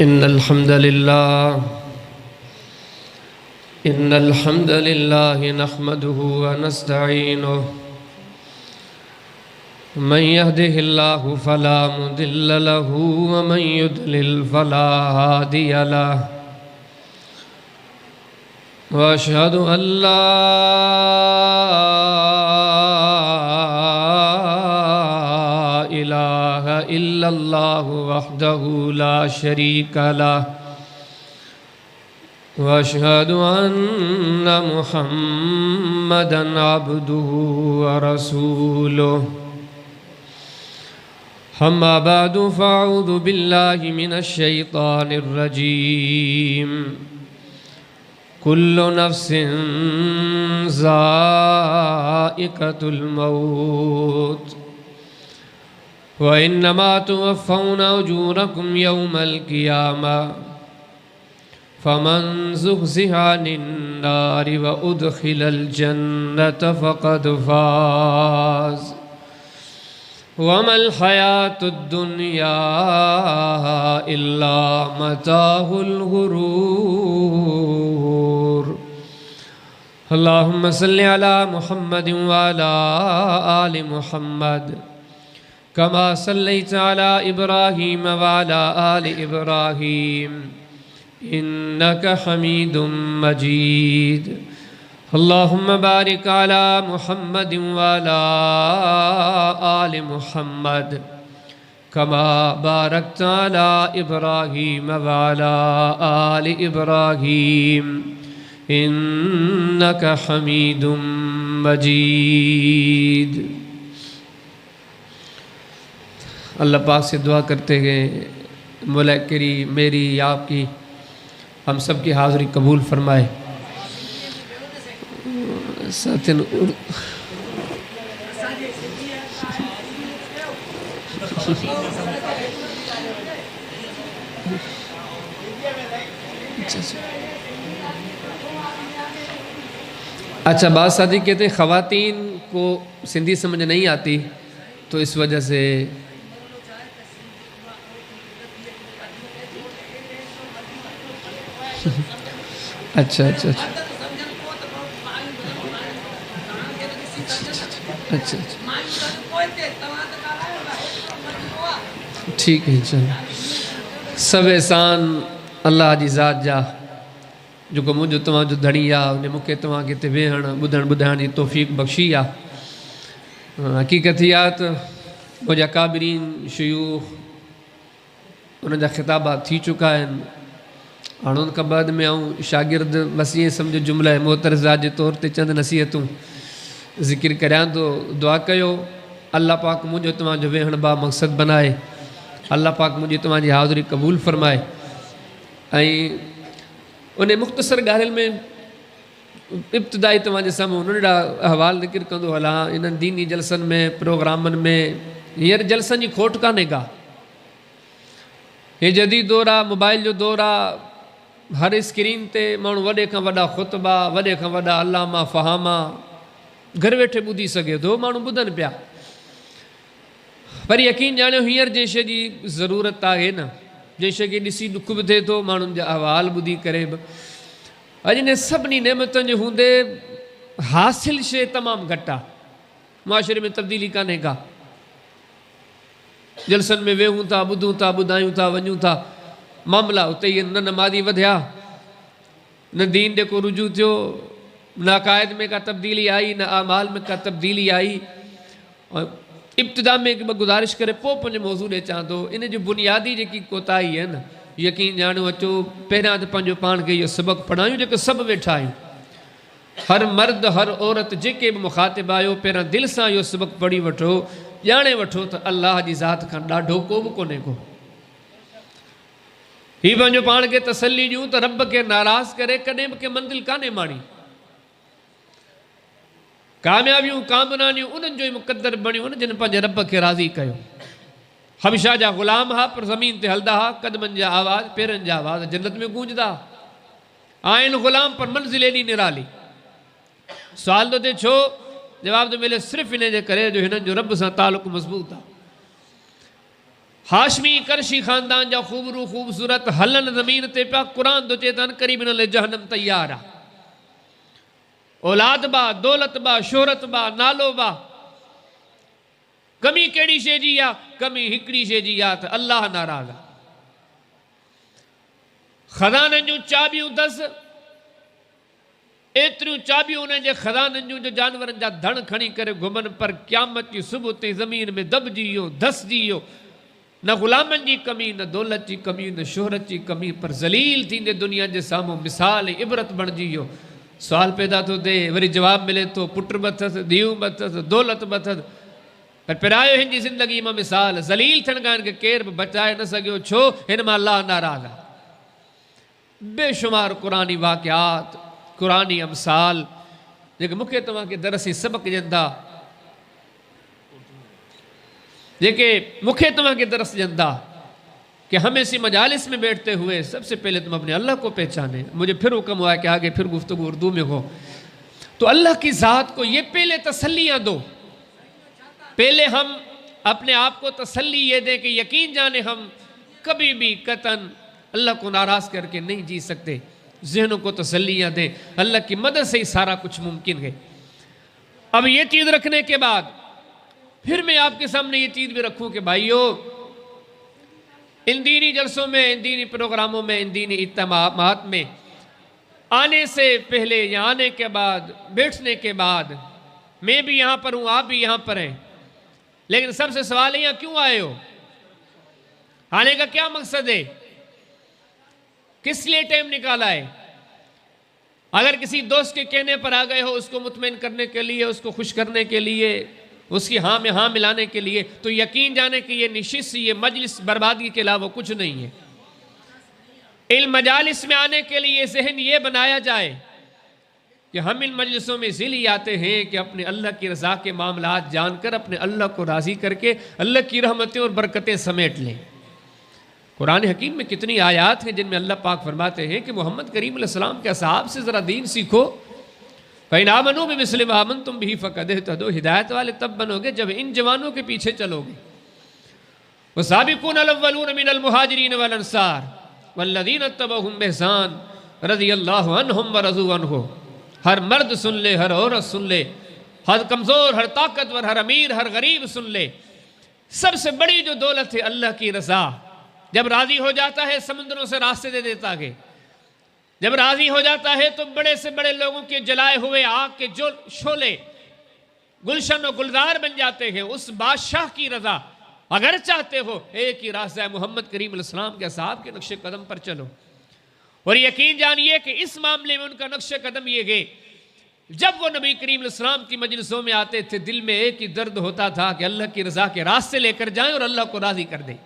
इन्नल हम्दलिल्लाह नहमदुहु व नस्तईनुहु मन यहदिहिल्लाहु फला मुदिल्ल लहु व मन युद्लिल फला हादिय लहु व अशहदु अल्ला इलाहा इल्लल्लाहु वहदहु ला शरीका लहु व अशहदु अन्ना मुहम्मदन अब्दुहु व रसूलुहु अम्मा बअदु फ़अऊज़ु बिल्लाहि मिनश शैतानिर रजीम कुल्लु नफ्सिन ज़ाइक़तुल मौत व इन्नमा तुवफ़्फ़ौना उजूरकुम यौमल क़ियामा फमन ज़ुहज़िहा अनिन नारि व उदख़िलल जन्नत फ़क़द फ़ाज़ वमल हयातुद दुनिया इल्ला मताहुल गुरूर। अल्लाहुम्मा सल्लि अला मुहम्मदिन व अला आलि मुहम्मद कमा सल्लैता अला इब्राहीम व अला आलि इब्राहीम इन्नका हमीदुम मजीद। अल्लाहुम्मा बारिक अला मुहम्मदिन व अला आलि मुहम्मद कमा बारकता अला इब्राहीम व अला आलि इब्राहीम इन्नका हमीदुम मजीद। अल्लाह पाक से दुआ करते हैं मौला करीम मेरी आपकी हम सब की हाज़िरी कबूल फरमाए। साथिन अच्छा बात शादी कहते हैं ख़वातीन को सिंधी समझ नहीं आती तो इस वजह से अच्छा अच्छा अच्छा अच्छा ठीक है चलो सब एहसान अल्लाह जी ज़ात जा जो मुझे तव्हांजो धणी आहे उन मूंखे तव्हांखे हिते वेहण ॿुधण जी तौफ़ीक़ बख़्शी आहे। हक़ीक़त इहा आहे त मुंहिंजा काबिरीन शयूख़ उनजा ख़िताबात थी चुका आहिनि। हाणे उन खां बाद में आऊं शागिर्द बस ईअं सम्झो जुमिला मोतरज़ा जे तौर ते चंद नसीहतूं ज़िक्र करियां तो दुआ कयो अल्लाह पाक मुंहिंजो तव्हांजो वेहण बा मक़सद बनाए, अल्लाह पाक मुंहिंजी तव्हांजी हाज़िरी क़बूल फ़रमाए। ऐं उन मुख़्तसर ॻाल्हियुनि में इब्तिदाई तव्हांजे साम्हूं नंढड़ा अहवाल ज़िक्र कंदो हलां। इन्हनि दीनी जलसनि में प्रोग्रामनि में हींअर जलसनि जी खोट कान्हे का। हे जदीद दौर आहे, मोबाइल जो दौर आहे, हर स्क्रीन ते माण्हू वॾे खां वॾा ख़ुतबा वॾे खां वॾा अलामा फ़हामा घर वेठे ॿुधी सघे थो, माण्हू ॿुधनि पिया। पर यकीन ॼाणियो हींअर जंहिं शइ जी ज़रूरत आहे न, जंहिं शइ खे ॾिसी ॾुख बि थिए थो माण्हुनि जा अहवाल ॿुधी करे बि, अॼु इन सभिनी नेमतुनि जे हूंदे हासिल शइ तमामु घटि आहे। मुआशिरे में तब्दीली कान्हे का। जलसनि में वेहूं था, ॿुधूं था, ॿुधायूं था, वञूं था, मामला उते ई न नमाज़ी वधिया, न दीन ॾे को रुजू थियो, न अक़ाइद में का तब्दीली आई, न आमाल में का तब्दीली आई। इब्तिदा में ॿ गुज़ारिश करे पोइ पंहिंजे मौज़ू ॾे अचां थो। इन जी बुनियादी जेकी कोताही आहे न, यकीन ॼाणो अचो पहिरियां त पंहिंजो पाण खे इहो सबक़ु पढ़ायूं जेके सभु वेठा आहियूं। हर मर्द हर औरत जेके बि मुखातिब आहियो पहिरियां दिलि सां इहो सबक़ु पढ़ी वठो, ॼाणे वठो त अल्लाह जी ज़ात खां ॾाढो को बि कोन्हे को। हीउ पंहिंजो पाण खे तसली ॾियूं त रब खे नाराज़ करे कॾहिं बि कंहिं मंज़िल कान्हे माणी। कामयाबियूं कामरानियूं उन्हनि जो ई मुक़दर बणियूं न जिन पंहिंजे रब खे राज़ी कयो। हबशा जा ग़ुलाम हा पर ज़मीन ते हलंदा हा, क़दमनि जा आवाज़ पेरनि जा आवाज़ जन्नत में गूंजदा आहिनि। ग़ुलाम पर मंज़िल एॾी निराली। सुवाल थो थिए छो? जवाब थो मिले सिर्फ़ु इन जे करे जो हिननि जो रब सां तालुक़ु मज़बूत आहे। हाशमी करशी ख़ानदान जा ख़ूबरू ख़ूबसूरत हलन ज़मीन ते पिया क़ुरान तो चेतन करीब न ले जहन्नम तैयार आ। औलाद बा, दौलत बा, शोहरत बा, नालो बा, कमी कहिड़ी शइ जी आ? कमी हिकिड़ी शइ जी आ त अल्लाह नाराज़ आ। ख़ज़ाननि जूं चाबियूं अथसि, एतिरियूं चाबियूं उन्हनि जे ख़ज़ाननि जूं जो जानवरनि जा धण खणी करे घुमनि, पर क़यामत जी सुबुह ते ज़मीन में दॿिजी वियो, धसिजी वियो। न ग़ुलामनि जी कमी, न दौलत जी कमी, न शोहरत जी कमी, पर ज़लील थींदे दुनिया जे साम्हूं मिसाल इबरत बणिजी वियो। सुवाल पैदा थो थिए, वरी जवाब मिले थो, पुट बि अथसि, धीअरूं बि अथसि, दौलत बि अथसि, पर पिरायो हिन जी ज़िंदगी मां मिसाल। ज़लील थियण खां हिनखे केर बि बचाए न सघियो। छो? हिन मां अल्लाह नाराज़ आहे। बेशुमार क़ुरानी वाक़ियात, क़ुरानी अमसाल जेके मूंखे तव्हांखे दरसी सबक़ ॾियनि था, जेके मूंखे तव्हांखे दरस ॾियनि था कि हम ऐसी मजालिस में बैठते हुए सबसे पहले तुम अपने अल्लाह को पहचाने। मुझे फिर हुक्म हुआ कि आगे फिर गुफ्तगू उर्दू में हो, तो अल्लाह की ज़ात को ये पहले तसल्लियाँ दो। पहले हम अपने आप को तसल्ली ये दें कि यकीन जाने हम कभी भी कतन अल्लाह को नाराज़ करके नहीं जी सकते। जहनों को तसल्लियाँ दें, अल्लाह की मदद से ही सारा कुछ मुमकिन है। अब ये चीज़ रखने के बाद फिर मैं आपके सामने ये चीज़ भी रखूँ कि भाइयों, इन दीनी जलसों में, इन दीनी प्रोग्रामों में, इन दीनी इज्तिमाआत में आने से पहले या आने के बाद, बैठने के बाद, मैं भी यहाँ पर हूँ, आप भी यहाँ पर हैं, लेकिन सबसे सवाल है यहाँ क्यों आए हो? आने का क्या मकसद है? किस लिए टाइम निकाला है? अगर किसी दोस्त के कहने पर आ गए हो, उसको मुतमईन करने के लिए, उसको खुश करने के लिए, उसकी हाँ में हाँ मिलाने के लिए, तो यकीन जाने कि ये निशिस्त, ये मजलिस बर्बादी के अलावा कुछ नहीं है। इन मजालिस में आने के लिए जहन ये बनाया जाए कि हम इन मजलिसों में इसीलिए आते हैं कि अपने अल्लाह की रज़ा के मामलात जानकर अपने अल्लाह को राज़ी करके अल्लाह की रहमतें और बरकतें समेट लें। कुरान हकीम में कितनी आयात हैं जिनमें अल्लाह पाक फरमाते हैं कि मोहम्मद करीम अलैहिस्सलाम के असहाब से ज़रा दीन सीखो। फ़इन आमनू बिमिस्लि मा आमनतुम बिही फ़क़द इहतदौ, हिदायत वाले तब बनोगे जब इन जवानों के पीछे चलोगे। वसाबिकून अल-अव्वलून मिनल मुहाजिरीन वल अंसार वल्लज़ीना तबअहुम बिइहसान रज़ियल्लाहु अन्हुम व रज़ू अन्हु। हर मर्द सुन ले, हर औरत सुन ले, हर कमज़ोर, हर ताकतवर, हर अमीर, हर गरीब सुन ले, सबसे बड़ी जो दौलत है अल्लाह की रज़ा। जब राज़ी हो जाता है समुद्रों से रास्ते दे देता है। जब राज़ी हो जाता है तो बड़े से बड़े लोगों के जलाए हुए आग के जो शोले गुलशन और गुलजार बन जाते हैं। उस बादशाह की रज़ा अगर चाहते हो, एक ही रास्ता है, मोहम्मद करीम अलैहिस्सलाम के साहब के नक्शे कदम पर चलो। और यकीन जानिए कि इस मामले में उनका नक्शे कदम ये गए, जब वो नबी करीम अलैहिस्सलाम की मजलिसों में आते थे, दिल में एक ही दर्द होता था कि अल्लाह की रज़ा के रास्ते लेकर जाएं और अल्लाह को राज़ी कर दें।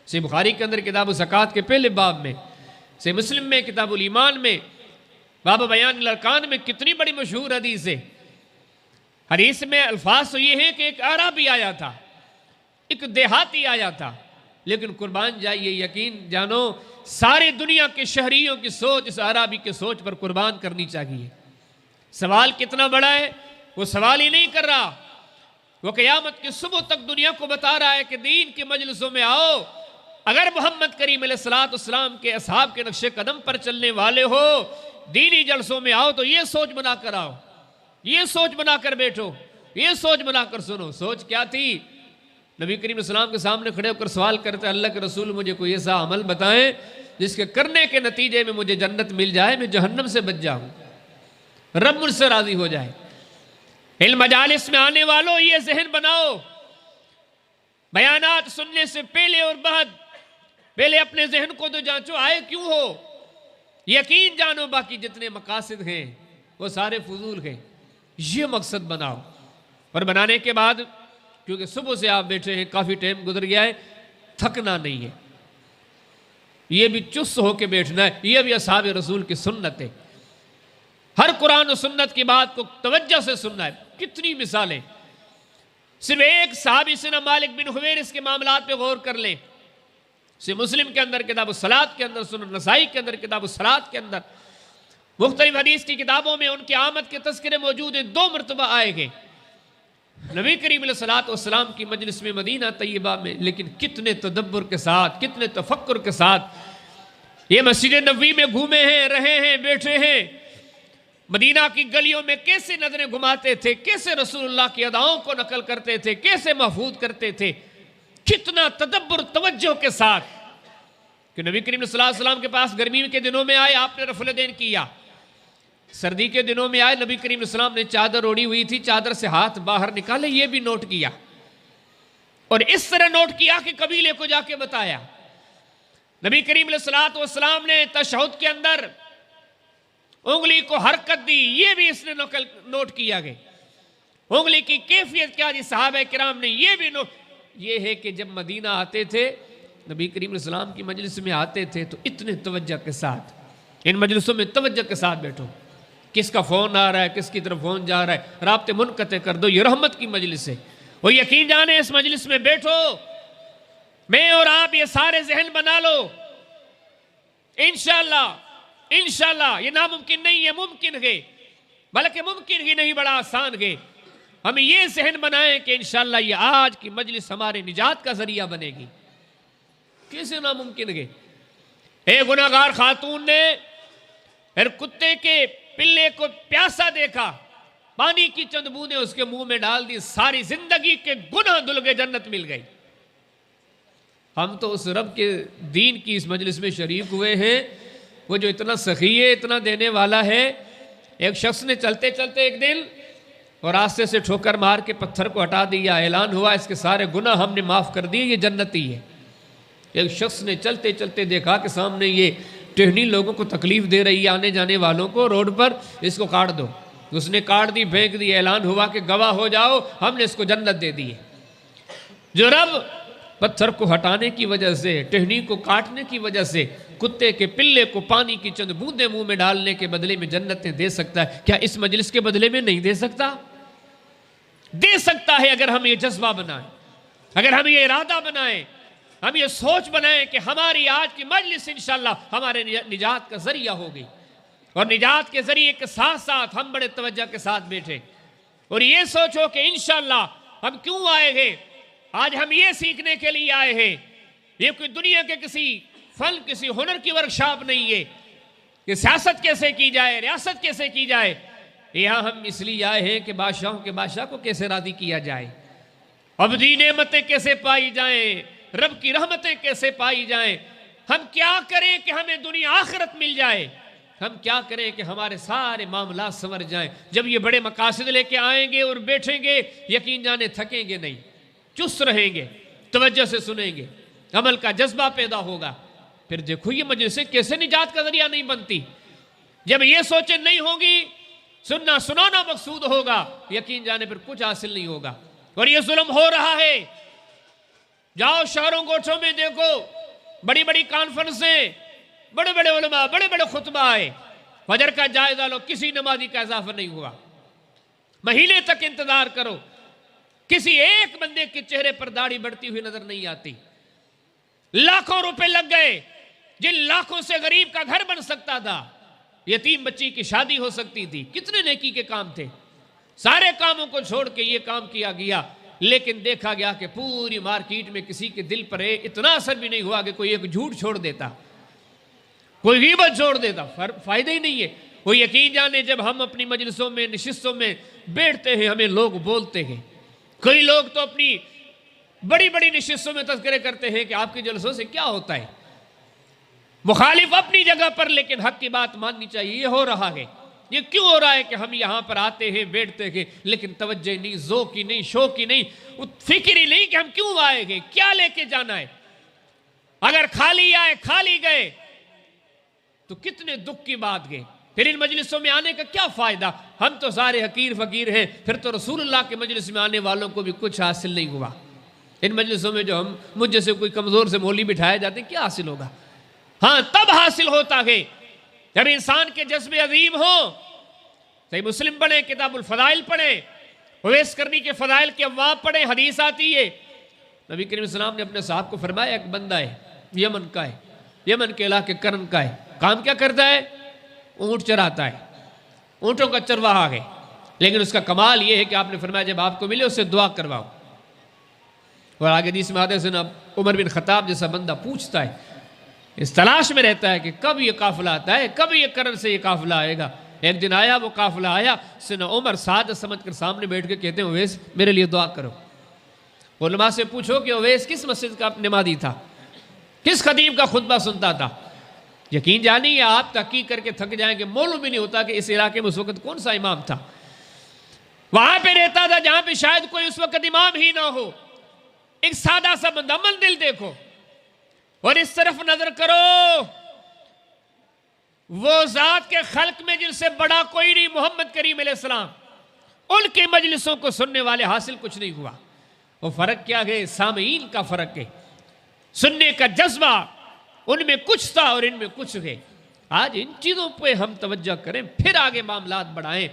सही बुखारी के अंदर किताब ज़कात के पहले बाब में, सही मुस्लिम में किताबुल ईमान में, बाब बयान अरकान में कितनी बड़ी मशहूर हदीस है। हदीस में अल्फाज तो ये है कि एक अरबी आया था, एक देहाती आया था, लेकिन कुर्बान जाइए, यकीन जानो सारी दुनिया के शहरियों की सोच इस अरबी के सोच पर कुर्बान करनी चाहिए। सवाल कितना बड़ा है, वो सवाल ही नहीं कर रहा, वो क़यामत की सुबह तक दुनिया को बता रहा है कि दीन की मजलिसों में आओ, अगर मोहम्मद करीम अलैहिस्सलाम के असहाब के नक्शे कदम पर चलने वाले हो, दीनी जलसों में आओ तो ये सोच बनाकर आओ, ये सोच बनाकर बैठो, ये सोच बनाकर सुनो। सोच क्या थी? नबी करीम अलैहिस्सलाम के सामने खड़े होकर सवाल करते, अल्लाह के रसूल मुझे कोई ऐसा अमल बताएं जिसके करने के नतीजे में मुझे जन्नत मिल जाए, मैं जहन्नम से बच जाऊं, रब मुझसे राजी हो जाए। इन मजालिस में आने वालों ये जहन बनाओ, बयानात सुनने से पहले और बाद पहले अपने जहन को तो जांचो, आए क्यों हो। यकीन जानो बाकी जितने मकासद हैं वो सारे फजूल हैं। ये मकसद बनाओ, और बनाने के बाद, क्योंकि सुबह से आप बैठे हैं, काफ़ी टाइम गुजर गया है, थकना नहीं है, ये भी चुस्त होकर बैठना है। ये भी असहाब रसूल की सुन्नत है। हर कुरान और सुन्नत की बात को तवज्जो से सुनना है। कितनी मिसालें, सिर्फ एक सहाबी से ना मालिक बिन हुवैरिस के मामलात पे गौर कर लें। से मुस्लिम के अंदर किताब सलात के अंदर, सुनन नसाई के अंदर किताब सलात के अंदर, मुख्तलिफ हदीस की किताबों में उनकी आमद के तज़किरे मौजूद हैं। 2 मरतबा आए गए। नबी करीम अलैहिस्सलाम की मजलिस में मदीना तैयबा में, लेकिन कितने तदब्बुर के साथ, कितने तफक्कुर के साथ ये मस्जिद नबवी में घूमे हैं, रहे हैं, बैठे हैं। मदीना की गलियों में कैसे नजरें घुमाते थे, कैसे रसूलुल्लाह की अदाओं को नकल करते थे, कैसे महफूज करते थे, कितना तदब्बुर तवज्जो के साथ कि नबी करीम सल्लल्लाहु अलैहि वसल्लम के पास गर्मी के दिनों में आए, आपने रफ़ुल यदैन किया। सर्दी के दिनों में आए, नबी करीम सल्लल्लाहु अलैहि वसल्लम ने चादर ओढ़ी हुई थी, चादर से हाथ बाहर निकाले, ये भी नोट किया। और इस तरह नोट किया कि कबीले को जाके बताया। नबी करीम सल्लल्लाहु अलैहि वसल्लम ने तशहुद के अंदर उंगली को हरकत दी, ये भी इसने नोट किया गया। उंगली की कैफियत क्या जी, सहाबा किराम ने ये भी नोट। ये है कि जब मदीना आते थे, नबी करीम सल्लल्लाहु अलैहि वसल्लम की मजलिस में आते थे, तो इतने तवज्जो के साथ, इन मजलिसों में तवज्जो के साथ बैठो। किसका फ़ोन आ रहा है, किसकी तरफ फ़ोन जा रहा है, राब्ते मुनक़ते कर दो, ये रहमत की मजलिस है। वो यकीन जाने इस मजलिस में बैठो, मैं और आप ये सारे जहन बना लो, इंशाअल्लाह इंशाअल्लाह। ये नामुमकिन नहीं है, मुमकिन है, बल्कि मुमकिन ही नहीं, बड़ा आसान है। हम ये जहन बनाएं कि इंशाअल्लाह ये आज की मजलिस हमारे निजात का जरिया बनेगी। कैसे नामुमकिन है? एक गुनाहगार खातून ने फिर कुत्ते के पिल्ले को प्यासा देखा, पानी की चंद बूंदें उसके मुंह में डाल दी, सारी जिंदगी के गुनाह धुल गए, जन्नत मिल गई। हम तो उस रब के दीन की इस मजलिस में शरीक हुए हैं, वो जो इतना सखी है, इतना देने वाला है। एक शख्स ने चलते चलते एक दिन और रास्ते से ठोकर मार के पत्थर को हटा दिया, ऐलान हुआ इसके सारे गुनाह हमने माफ़ कर दिए, ये जन्नती है। एक शख्स ने चलते चलते देखा कि सामने ये टहनी लोगों को तकलीफ दे रही है, आने जाने वालों को रोड पर, इसको काट दो। उसने काट दी, फेंक दी, ऐलान हुआ कि गवाह हो जाओ, हमने इसको जन्नत दे दी है। जो रब पत्थर को हटाने की वजह से, टहनी को काटने की वजह से कुत्ते के पिल्ले को पानी की चंद बूंदे मुंह में डालने के बदले में जन्नतें दे सकता है, क्या इस मजलिस के बदले में नहीं दे सकता? दे सकता है, अगर हम ये जज्बा बनाएं, अगर हम ये इरादा बनाएं, हम ये सोच बनाएं कि हमारी आज की मजलिस इंशाअल्लाह हमारे निजात का जरिया होगी। और निजात के जरिए के साथ साथ हम बड़े तवज्जो के साथ बैठे और ये सोचो कि इंशाअल्लाह हम क्यों आए हैं। आज हम ये सीखने के लिए आए हैं, ये कोई दुनिया के किसी फन, किसी हुनर की वर्कशॉप नहीं है कि सियासत कैसे की जाए, रियासत कैसे की जाए। यहाँ हम इसलिए आए हैं कि बादशाहों के बादशाह को कैसे राजी किया जाए, अबदी नेमतें कैसे पाई जाएं, रब की रहमतें कैसे पाई जाएं। हम क्या करें कि हमें दुनिया आखिरत मिल जाए, हम क्या करें कि हमारे सारे मामला संवर जाएं। जब ये बड़े मकासद लेके आएंगे और बैठेंगे, यकीन जाने थकेंगे नहीं, चुस्त रहेंगे, तवज्जो से सुनेंगे, अमल का जज्बा पैदा होगा। फिर देखो ये मजलिसें कैसे निजात का जरिया नहीं बनती। जब ये सोचे नहीं होगी, सुनना सुनाना मकसूद होगा, यकीन जाने फिर कुछ हासिल नहीं होगा। और ये जुल्म हो रहा है, जाओ शहरों गोठों में देखो, बड़ी बड़ी कॉन्फ्रेंसें, बड़े बड़े उलमा, बड़े बड़े खुतबा आए, फजर का जायजा लो, किसी नमाजी का इजाफा नहीं हुआ। महीने तक इंतजार करो, किसी एक बंदे के चेहरे पर दाढ़ी बढ़ती हुई नजर नहीं आती। लाखों रुपए लग गए, जिन लाखों से गरीब का घर बन सकता था, यतीम बच्ची की शादी हो सकती थी, कितने नेकी के काम थे। सारे कामों को छोड़ के ये काम किया गया, लेकिन देखा गया कि पूरी मार्केट में किसी के दिल पर इतना असर भी नहीं हुआ कि कोई एक झूठ छोड़ देता, कोई गीबत छोड़ देता, फायदा ही नहीं है। वो यकीन जाने जब हम अपनी मजलिसों में, नशिस्तों में बैठते हैं, हमें लोग बोलते हैं। कई लोग तो अपनी बड़ी बड़ी नशिस्तों में तज़किरे करते हैं कि आपके जलसों से क्या होता है। मुखालिफ अपनी जगह पर, लेकिन हक की बात माननी चाहिए। ये हो रहा है, ये क्यों हो रहा है कि हम यहाँ पर आते हैं, बैठते हैं, लेकिन तवज्जो नहीं, ज़ौक़ की नहीं, शौक़ की नहीं, फिक्र ही नहीं कि हम क्यों आए हैं, क्या लेके जाना है। अगर खाली आए, खाली गए तो कितने दुख की बात गए। फिर इन मजलिसों में आने का क्या फ़ायदा। हम तो सारे हकीर फ़कीर हैं, फिर तो रसूलुल्लाह के मजलिस में आने वालों को भी कुछ हासिल नहीं हुआ। इन मजलिसों में जो हम मुझ जैसे कोई कमज़ोर से मौलवी बिठाए जाते हैं, क्या हासिल होगा। हाँ, तब हासिल होता है जब इंसान के जज्बे अजीम हो। सही मुस्लिम पढ़े, किताबुल फ़दाइल पढ़े, उवैस करनी के फ़दाइल के अब्वाब पढ़े, हदीस आती है। नबी करीम सल्लल्लाहु अलैहि वसल्लम ने अपने साहब को फरमाया, एक बंदा है, यमन का है, यमन के इलाके करन का है, काम क्या करता है, ऊँट चराता है, ऊँटों का चरवाहा है। लेकिन उसका कमाल यह है कि आपने फरमाया जब आपको मिले उससे दुआ करवाओ। और आगे हदीस में आते हैं उमर बिन खत्ताब जैसा बंदा पूछता है, इस तलाश में रहता है कि कब ये काफिला आता है, कब ये करन से ये काफिला आएगा। एक दिन आया, वो काफिला आया, सैयदना उमर साद समझ कर सामने बैठ के कहते हैं ओवैस मेरे लिए दुआ करो। उलमा से पूछो कि ओवैस किस मस्जिद का नमाजी था, किस खतीब का खुतबा सुनता था। यकीन जानिए आप तहकीक करके थक जाएंगे, मालूम भी नहीं होता कि इस इलाके में उस वक्त कौन सा इमाम था। वहां पे रहता था जहां पे शायद कोई उस वक्त इमाम ही ना हो। एक सादा सा बंदा, मंदिर देखो और इस तरफ नजर करो, वो जात के खल्क में जिनसे बड़ा कोई नहीं, मोहम्मद करीम अलैहिस्सलाम, उनके मजलिसों को सुनने वाले हासिल कुछ नहीं हुआ। वो फर्क क्या है, सामीन का फर्क है, सुनने का जज्बा उनमें कुछ था और इनमें कुछ है। आज इन चीजों पे हम तवज्जो करें, फिर आगे मामलात बढ़ाएं।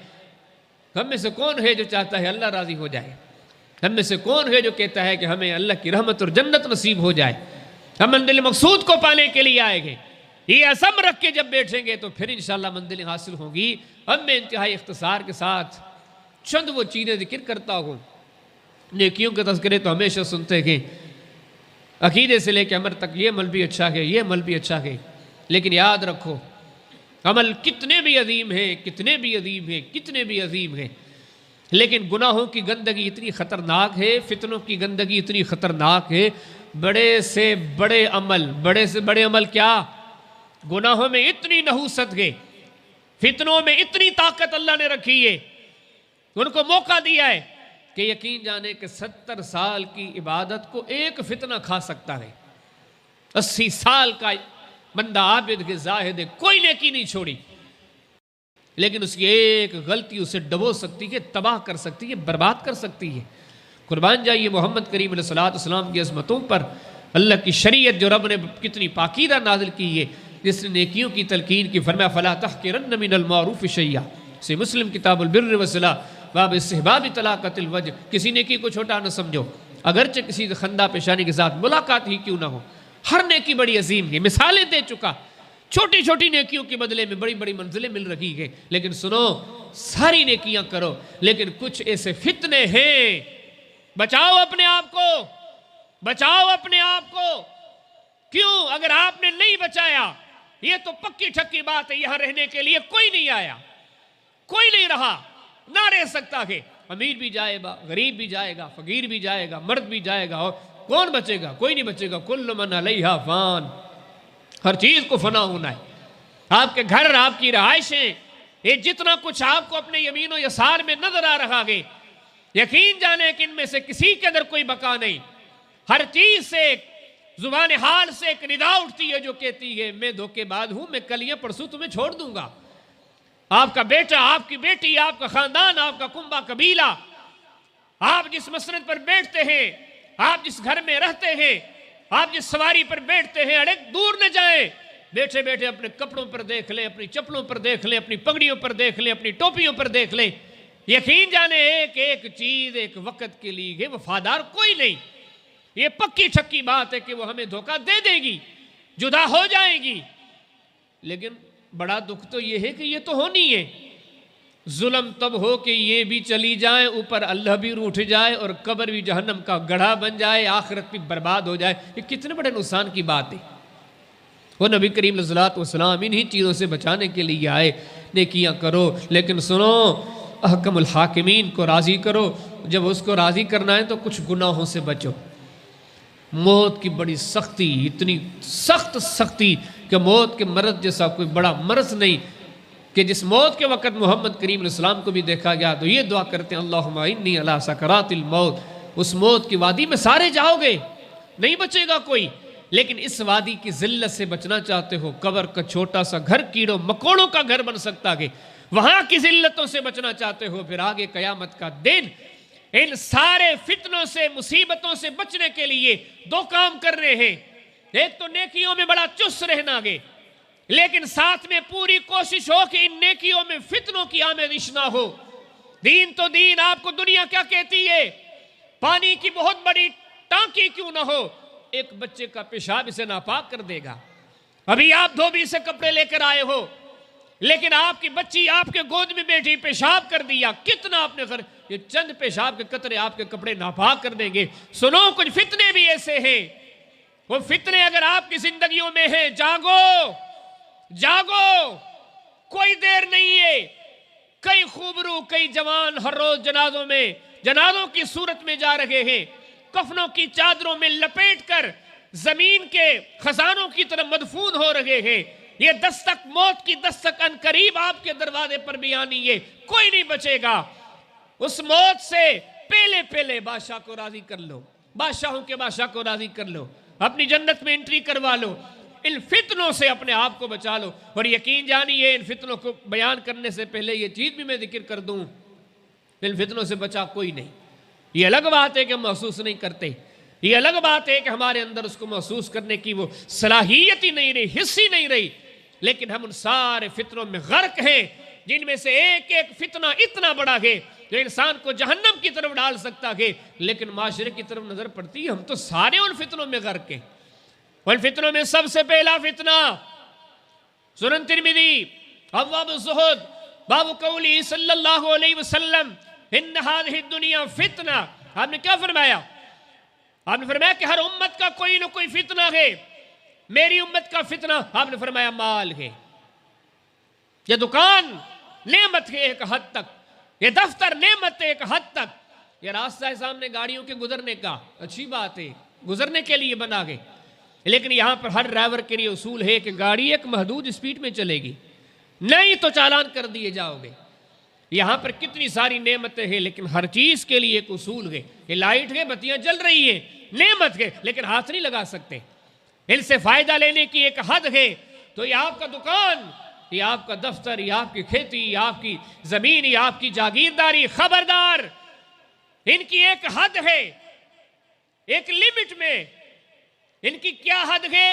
हम में से कौन है जो चाहता है अल्लाह राजी हो जाए? हम में से कौन है जो कहता है कि हमें अल्लाह की रहमत और जन्नत नसीब हो जाए, हम मंजिल मकसूद को पाने के लिए आएंगे। ये असम रख के जब बैठेंगे तो फिर इंशाअल्लाह मंजिल हासिल होगी। अब मैं इंतहाई इख्तिसार के साथ चंद वो चीज़ें जिक्र करता हूँ। नेकियों के तज़किरे तो हमेशा सुनते हैं, अकीदे से लेकर अमल तक, ये अमल भी अच्छा है, ये अमल भी अच्छा है, लेकिन याद रखो अमल कितने भी अजीम है, कितने भी अजीम है, कितने भी अजीम है, लेकिन गुनाहों की गंदगी इतनी ख़तरनाक है, फितनों की गंदगी इतनी ख़तरनाक है। बड़े से बड़े अमल, बड़े से बड़े अमल क्या, गुनाहों में इतनी नहूसत है, फितनों में इतनी ताकत अल्लाह ने रखी है, उनको मौका दिया है कि यकीन जाने कि 70 साल की इबादत को एक फितना खा सकता है। 80 साल का बंदा आबिद के जाहिद है, कोई नेकी नहीं छोड़ी, लेकिन उसकी एक गलती उसे डबो सकती है, तबाह कर सकती है, बर्बाद कर सकती है। कुर्बान जाइए मोहम्मद करीम अलैहिस्सलाम की अज़मतों पर। अल्लाह की शरीयत जो रब ने कितनी पाकीदा नाजिल की है, जिसने नेकियों की तलकीन की, फरमाया फला तहक़िरन्न मिनल मारूफ़ शैया, से मुस्लिम किताबुल बिर्र वसिला बाब इस्तिहबाब तलाक़तिल वज्ह। किसी नेकी को छोटा न समझो, अगरचे किसी खंदा पेशानी के साथ मुलाकात ही क्यों ना हो। हर नेकी बड़ी अजीम है, मिसालें दे चुका। छोटी छोटी नेकियों के बदले में बड़ी बड़ी मंजिलें मिल रही है। लेकिन सुनो, सारी नेकियां करो, लेकिन कुछ ऐसे फितने हैं, बचाओ अपने आप को, बचाओ अपने आप को। क्यों? अगर आपने नहीं बचाया, ये तो पक्की ठक्की बात है, यहां रहने के लिए कोई नहीं आया, कोई नहीं रहा, ना रह सकता है। अमीर भी जाएगा, गरीब भी जाएगा, फकीर भी जाएगा, मर्द भी जाएगा, और कौन बचेगा? कोई नहीं बचेगा। कुल्लु मन अलैहा फान, हर चीज को फना होना है। आपके घर, आपकी रहायशें, ये जितना कुछ आपको अपने यमीनो यसार में नजर आ रहा है, यकीन जाने कि इनमें से किसी के अंदर कोई बका नहीं। हर चीज से, जुबान हाल से एक निदा उठती है जो कहती है मैं धोखेबाज हूं, मैं कल या परसों तुम्हें छोड़ दूंगा। आपका बेटा, आपकी बेटी, आपका खानदान, आपका कुंबा कबीला, आप जिस मसनद पर बैठते हैं, आप जिस घर में रहते हैं, आप जिस सवारी पर बैठते हैं, अड़े दूर न जाएं। बैठे बैठे अपने कपड़ों पर देख लें, अपनी चप्पलों पर देख लें, अपनी पगड़ियों पर देख लें, अपनी टोपियों पर देख लें। यकीन जाने एक एक चीज एक वक्त के लिए है, वफादार कोई नहीं। ये पक्की ठक्की बात है कि वो हमें धोखा दे देगी, जुदा हो जाएगी। लेकिन बड़ा दुख तो ये है कि ये तो होनी है। जुल्म तब हो कि ये भी चली जाए, ऊपर अल्लाह भी रूठ जाए, और कब्र भी जहन्नम का गढ़ा बन जाए, आखिरत भी बर्बाद हो जाए। ये कितने बड़े नुकसान की बात है। वो नबी करीम सल्लल्लाहु अलैहि वसल्लम इन्हीं चीज़ों से बचाने के लिए आए। नेकियां करो, लेकिन सुनो, अहकमुल हाकिमीन को राज़ी करो। जब उसको राज़ी करना है तो कुछ गुनाहों से बचो। मौत की बड़ी सख्ती, इतनी सख्त सख्ती कि मौत के मरज जैसा कोई बड़ा मरज नहीं, कि जिस मौत के वक़्त मोहम्मद करीम अलैहिस्सलाम को भी देखा गया तो ये दुआ करते हैं अल्लाहुम्मा इन्नी अला सकरातिल मौत। उस मौत की वादी में सारे जाओगे, नहीं बचेगा कोई, लेकिन इस वादी की जिल्लत से बचना चाहते हो, कब्र का छोटा सा घर कीड़ों मकोड़ों का घर बन सकता है, वहां की जिल्लतों से बचना चाहते हो, फिर आगे कयामत का दिन इन सारे फितनों से, मुसीबतों से बचने के लिए दो काम करने हैं। एक तो नेकियों में बड़ा चुस्त रहना है, लेकिन साथ में पूरी कोशिश हो कि इन नेकियों में फितनों की आमेजिश ना हो। दीन तो दीन, आपको दुनिया क्या कहती है, पानी की बहुत बड़ी टांकी क्यों ना हो, एक बच्चे का पेशाब इसे नापाक कर देगा। अभी आप धोबी से कपड़े लेकर आए हो, लेकिन आपकी बच्ची आपके गोद में बैठी पेशाब कर दिया, कितना आपने खर्च, ये चंद पेशाब के कतरे आपके कपड़े नापाक कर देंगे। सुनो, कुछ फितने भी ऐसे हैं, वो फितने अगर आपकी जिंदगियों में हैं, जागो जागो, कोई देर नहीं है। कई खूबरू, कई जवान हर रोज जनाजों में, जनाजों की सूरत में जा रहे हैं, कफनों की चादरों में लपेट कर जमीन के खजानों की तरफ मदफून हो रहे हैं। ये दस्तक, मौत की दस्तक अनकरीब आपके दरवाजे पर भी आनी है, कोई नहीं बचेगा। उस मौत से पहले पहले बादशाह को राजी कर लो, बादशाहों के बादशाह को राजी कर लो, अपनी जन्नत में एंट्री करवा लो, इन फितनों से अपने आप को बचा लो। और यकीन जानिए, इन फितनों को बयान करने से पहले ये चीज भी मैं जिक्र कर दूं, इन फितनों से बचा कोई नहीं। ये अलग बात है कि हम महसूस नहीं करते, ये अलग बात है कि हमारे अंदर उसको महसूस करने की वो सलाहियत ही नहीं रही, हिस्स ही नहीं रही, लेकिन हम उन सारे फितनों में गर्क हैं, जिनमें से एक एक फितना इतना बड़ा है जो इंसान को जहन्नम की तरफ डाल सकता है। लेकिन माशरे की तरफ नजर पड़ती है, हम तो सारे उन फितनों में गर्क हैं। उन फितनों में सबसे पहला फितना, सुनन तिरमिज़ी अब्वाब ज़ुहद बाबु कौली सल्लल्लाहु अलैहि वसल्लम इन हाज़िहि दुनिया फितना। आपने क्या फरमाया? आपने फरमाया कि हर उम्मत का कोई ना कोई फितना है। मेरी उम्मत का फितना, आपने फरमाया, माल है। ये दुकान नेमत है एक हद तक, ये दफ्तर नेमत है एक हद तक, ये रास्ता है सामने गाड़ियों के गुजरने का, अच्छी बात है, गुजरने के लिए बना गए। लेकिन यहां पर हर ड्राइवर के लिए उसूल है कि गाड़ी एक महदूद स्पीड में चलेगी, नहीं तो चालान कर दिए जाओगे। यहां पर कितनी सारी नेमतें हैं, लेकिन हर चीज के लिए एक उसूल है। ये लाइट है, बत्तियां जल रही है, नेमत है, लेकिन हाथ नहीं लगा सकते, इनसे फायदा लेने की एक हद है। तो ये आपका दुकान, ये आपका दफ्तर, ये आपकी खेती, ये आपकी जमीन, ये आपकी जागीरदारी, खबरदार, इनकी एक हद है, एक लिमिट में। इनकी क्या हद है?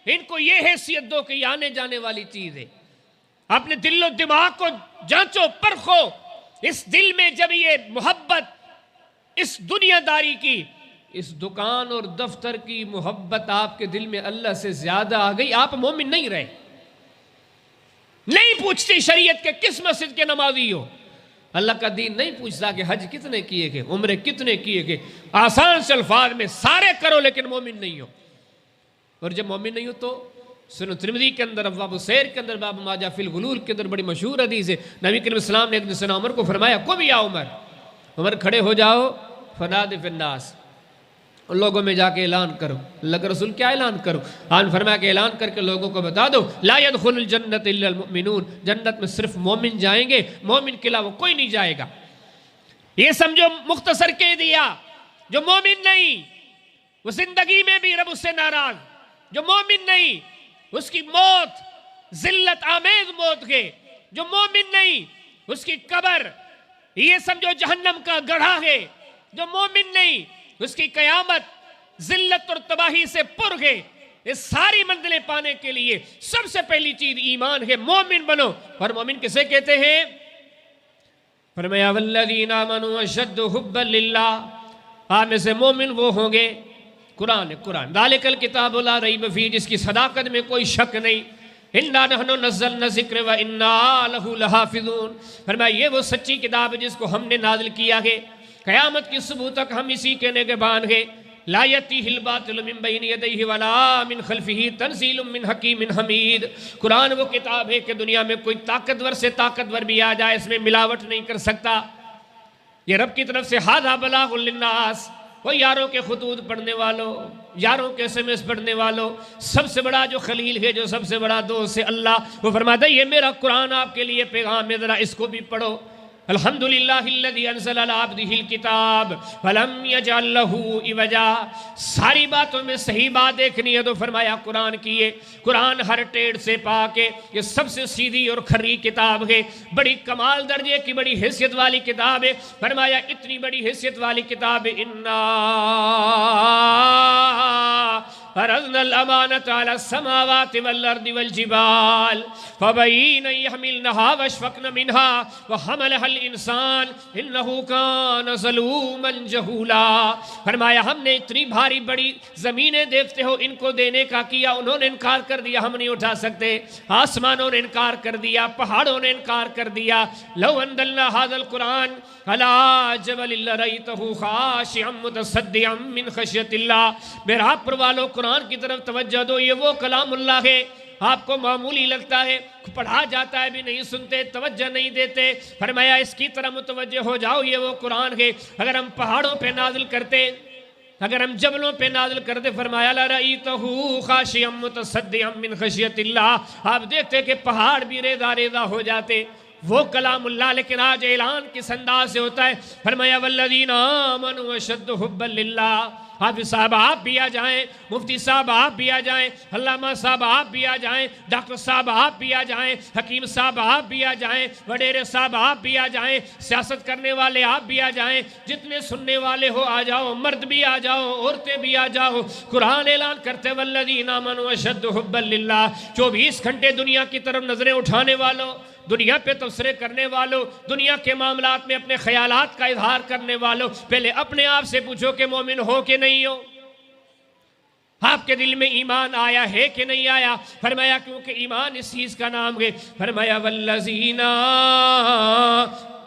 इनको ये हैसियत दो कि आने जाने वाली चीज है। अपने दिलो दिमाग को जांचो, परखो, इस दिल में जब ये मोहब्बत इस दुनियादारी की, इस दुकान और दफ्तर की मोहब्बत आपके दिल में अल्लाह से ज्यादा आ गई, आप मोमिन नहीं रहे। नहीं पूछते शरीयत के किस मस्जिद के नमाजी हो, अल्लाह का दीन नहीं पूछता कि हज कितने किए गए, उम्रे कितने किए गए। आसान से अल्फाज में सारे करो, लेकिन मोमिन नहीं हो। और जब मोमिन नहीं हो तो सुनो, तिरमिज़ी के अंदर, अब्वाब सैर के अंदर, बाब माजा फिल गुलूल के अंदर बड़ी मशहूर हदीस है। नबी करीम सल्लल्लाहु अलैहि वसल्लम ने उमर को फरमाया, कुम या उमर, उमर खड़े हो जाओ, फनाद फिन्नास, लोगों में जाके ऐलान करो। अल्लाह के रसूल क्या ऐलान करो? आन फरमाया कि ऐलान करके लोगों को बता दो, ला यदखुलुल जन्नत इल्लल मुमिनून, जन्नत में सिर्फ मोमिन जाएंगे, मोमिन के अलावा कोई नहीं जाएगा। ये समझो मुख्तसर कह दिया, जो मोमिन नहीं वो जिंदगी में भी रब उससे नाराज, जो मोमिन नहीं उसकी मौत जिल्लत आमेज मौत है, जो मोमिन नहीं उसकी कब्र ये समझो जहन्नम का गढ़ा है, जो मोमिन नहीं उसकी कयामत जिल्लत और तबाही से पुर है। ये सारी मंजिलें पाने के लिए सबसे पहली चीज ईमान है, मोमिन बनो। और मोमिन किसे कहते हैं? फरमाया वल्लज़ीना आमनू अशद्दु हुब्बन लिल्लाह, आप में से मोमिन वो होंगे, कुरान कुरान दालिकल किताबु ला रैब फीह, जिसकी सदाकत में कोई शक नहीं, इन्ना नहनु नज़्ज़लना ज़िक्र व इन्ना लहू लहाफ़िज़ून। फरमाया ये वो सच्ची किताब है जिसको हमने नाज़िल किया है, क़यामत की सुबह तक हम इसी के निगहबान है। ला यअतीहिल बातिलु मिन बैनि यदैहि वला मिन खल्फ़िही तंज़ीलुम मिन हकीमिन हमीद। कुरान वो किताब है कि दुनिया में कोई ताकतवर से ताकतवर भी आ जाए, इसमें मिलावट नहीं कर सकता। ये रब की तरफ से हाज़ा बलागुल लिन्नास। वो यारों के खुतूत पढ़ने वालों, यारों के SMS पढ़ने वालों, सबसे बड़ा जो खलील है, जो सबसे बड़ा दोस्त है अल्लाह, वो फरमाता है ये मेरा कुरान आपके लिए पैगाम है, जरा इसको भी पढ़ो। अल्हम्दुलिल्लाहिल्लज़ी अंज़ला अला अब्दिहिल किताब वलम यजअल लहू इवजा। सारी बातों में सही बात देखनी है तो फरमाया कुरान की है। कुरान हर टेढ़ से पाके, ये सबसे सीधी और खरी किताब है, बड़ी कमाल दर्जे की बड़ी हैसियत वाली किताब है। फरमाया इतनी बड़ी हैसियत वाली किताब है, इन्ना अरज़नल अमानत अला समावाति वल अर्दि वल जिबाल फबयीन यहमिलनहा वशफ़क़न मिनहा व हमलहल इंसान इन्नहु कान ज़लूमन जहूला। फरमाया हमने इतनी भारी बड़ी ज़मीनें देखते हो इनको देने का किया, उन्होंने इनकार कर दिया, हम नहीं उठा सकते। आसमानों ने इनकार कर दिया, पहाड़ों ने इनकार कर दिया। लौ अंज़लना हाज़ल कुरान अला जबलिन लरअयतहु खाशिअम मुतसद्दिअम मिन खशियतिल्लाह। मेरे आप पर वालों कुरान की तरफ तवज्जो दो, ये वो कलामुल्लाह है। आपको मामूली लगता है, पढ़ा जाता है भी नहीं सुनते, तवज्जो नहीं देते। फरमाया इसकी तरफ मुतवज्जो हो जाओ, ये वो कुरान है। अगर हम पहाड़ों पे नाजिल करते, अगर हम जबलों पे नाजिल करते, फरमाया लरअयतहु खाशिअम मुतसद्दिअम मिन खशियतिल्लाह, आप देखते कि पहाड़ भी रेदा रेदा हो जाते। वो कलामुल्लाह, लेकिन आज ऐलान किस अंदाज से होता है। फरमाया वल्लज़ीना आमनू अशद्दु हुब्बन लिल्लाह। हाफिज़ साहब आप भी आ जाएं, मुफ्ती साहब आप भी आ जाएं, अल्लामा साहब आप भी आ जाएं, डॉक्टर साहब आप भी आ जाएं, हकीम साहब आप भी आ जाएं, वडेरे साहब आप भी आ जाएं, सियासत करने वाले आप भी आ जाएं, जितने सुनने वाले हो आ जाओ, मर्द भी आ जाओ, औरतें भी आ जाओ। कुरान ऐलान करते वल्लज़ीना आमनू अशद्दु हुब्बन लिल्लाह। 24 घंटे दुनिया की तरफ नजरें उठाने वालों, दुनिया पे तबसरे करने वालों, दुनिया के मामलात में अपने ख्यालात का इजहार करने वालों, पहले अपने आप से पूछो कि मोमिन हो कि नहीं हो, आपके दिल में ईमान आया है कि नहीं आया। फरमाया क्योंकि ईमान इस चीज का नाम है। फरमाया वल्लज़ीना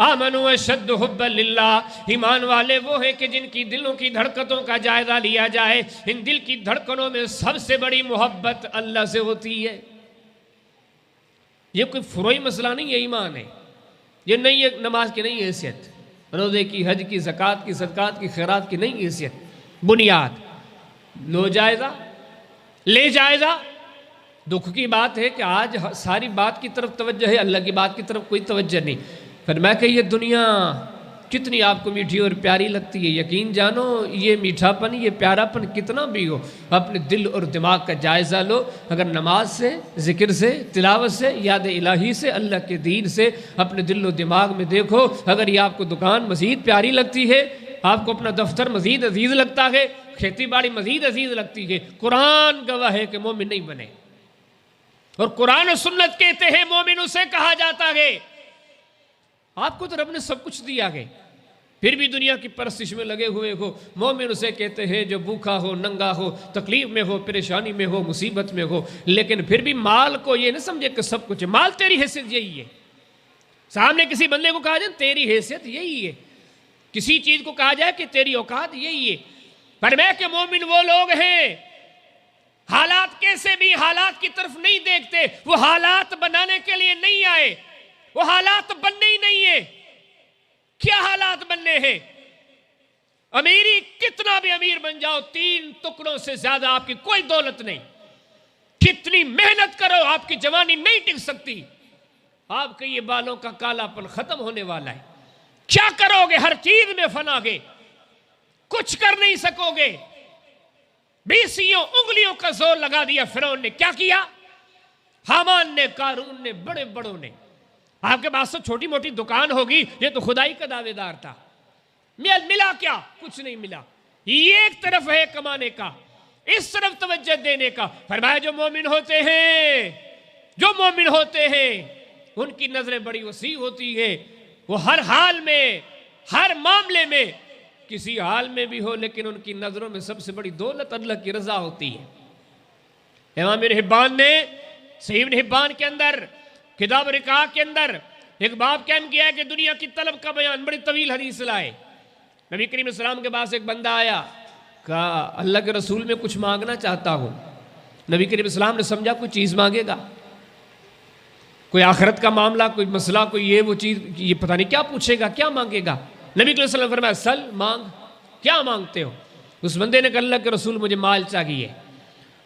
आमनू अशद्दु हुब्बन लिल्लाह। ईमान वाले वो है कि जिनकी दिलों की धड़कनों का जायजा लिया जाए। इन दिल की धड़कनों में सबसे बड़ी मोहब्बत अल्लाह से होती है। ये कोई फुरोई मसला नहीं है, ईमान है। ये नहीं है नमाज की नहीं हैसियत, रोज़े की, हज की, ज़कात की, सदक़ात की, खैरात की नहीं हैसियत, बुनियाद लो जायज़ा, ले जायज़ा। दुख की बात है कि आज सारी बात की तरफ तवज्जो है, अल्लाह की बात की तरफ कोई तवज्जो नहीं। फिर मैं कही ये दुनिया कितनी आपको मीठी और प्यारी लगती है, यकीन जानो ये मीठापन, ये प्यारापन कितना भी हो, अपने दिल और दिमाग का जायज़ा लो। अगर नमाज से, ज़िक्र से, तिलावत से, याद इलाही से, अल्लाह के दीन से अपने दिल और दिमाग में देखो। अगर ये आपको दुकान मज़ीद प्यारी लगती है, आपको अपना दफ्तर मज़ीद अजीज़ लगता है, खेती बाड़ी मज़ीद अजीज़ लगती है, कुरान गवाह है कि मोमिन नहीं बने। और कुरान और सुन्नत कहते हैं मोमिन उसे कहा जाता है। आपको तो रब ने सब कुछ दिया है, फिर भी दुनिया की परस्तिश में लगे हुए हो। मोमिन उसे कहते हैं जो भूखा हो, नंगा हो, तकलीफ में हो, परेशानी में हो, मुसीबत में हो, लेकिन फिर भी माल को ये न समझे कि सब कुछ है। माल तेरी हैसियत यही है। सामने किसी बंदे को कहा जाए तेरी हैसियत यही है, किसी चीज को कहा जाए कि तेरी औकात यही है। पर मैं के मोमिन वो लोग हैं, हालात कैसे भी हालात की तरफ नहीं देखते। वो हालात बनाने के लिए नहीं आए, वो हालात बनने ही नहीं है। क्या हालात बनने हैं? अमीरी, कितना भी अमीर बन जाओ, 3 टुकड़ों से ज्यादा आपकी कोई दौलत नहीं। कितनी मेहनत करो आपकी जवानी नहीं टिक सकती। आपके ये बालों का कालापन खत्म होने वाला है। क्या करोगे? हर चीज में फना गए, कुछ कर नहीं सकोगे। 20 उंगलियों का जोर लगा दिया फिरौन ने। क्या किया? हामान ने, कारून ने, बड़े बड़ों ने। आपके पास तो छोटी मोटी दुकान होगी, ये तो खुदाई का दावेदार था। मिला क्या? कुछ नहीं मिला। ये एक तरफ है कमाने का, इस तरफ तवज्जो देने का। फरमाया जो मोमिन होते हैं, जो मोमिन होते हैं उनकी नजरें बड़ी वसी होती है। वो हर हाल में, हर मामले में, किसी हाल में भी हो, लेकिन उनकी नजरों में सबसे बड़ी दौलत अल्लाह की रजा होती है। इमाम इब्न हिब्बान ने सहीह इब्न हिब्बान के अंदर, किताब रिकाह के अंदर एक बाब कायम किया है कि दुनिया की तलब का बयान, बड़ी तवील हदीस लाए। नबी करीम सल्लल्लाहु अलैहि वसल्लम के पास एक बंदा आया, कहा अल्लाह के रसूल में कुछ मांगना चाहता हूँ। नबी करीम सल्लल्लाहु अलैहि वसल्लम ने समझा कोई चीज़ मांगेगा, कोई आखिरत का मामला, कोई मसला, कोई ये वो चीज़, ये पता नहीं क्या पूछेगा, क्या मांगेगा। नबी करीम सल्लल्लाहु अलैहि वसल्लम फरमाया सल, मांग, क्या मांगते हो? उस बंदे ने कहा अल्लाह के रसूल मुझे माल चाहिए,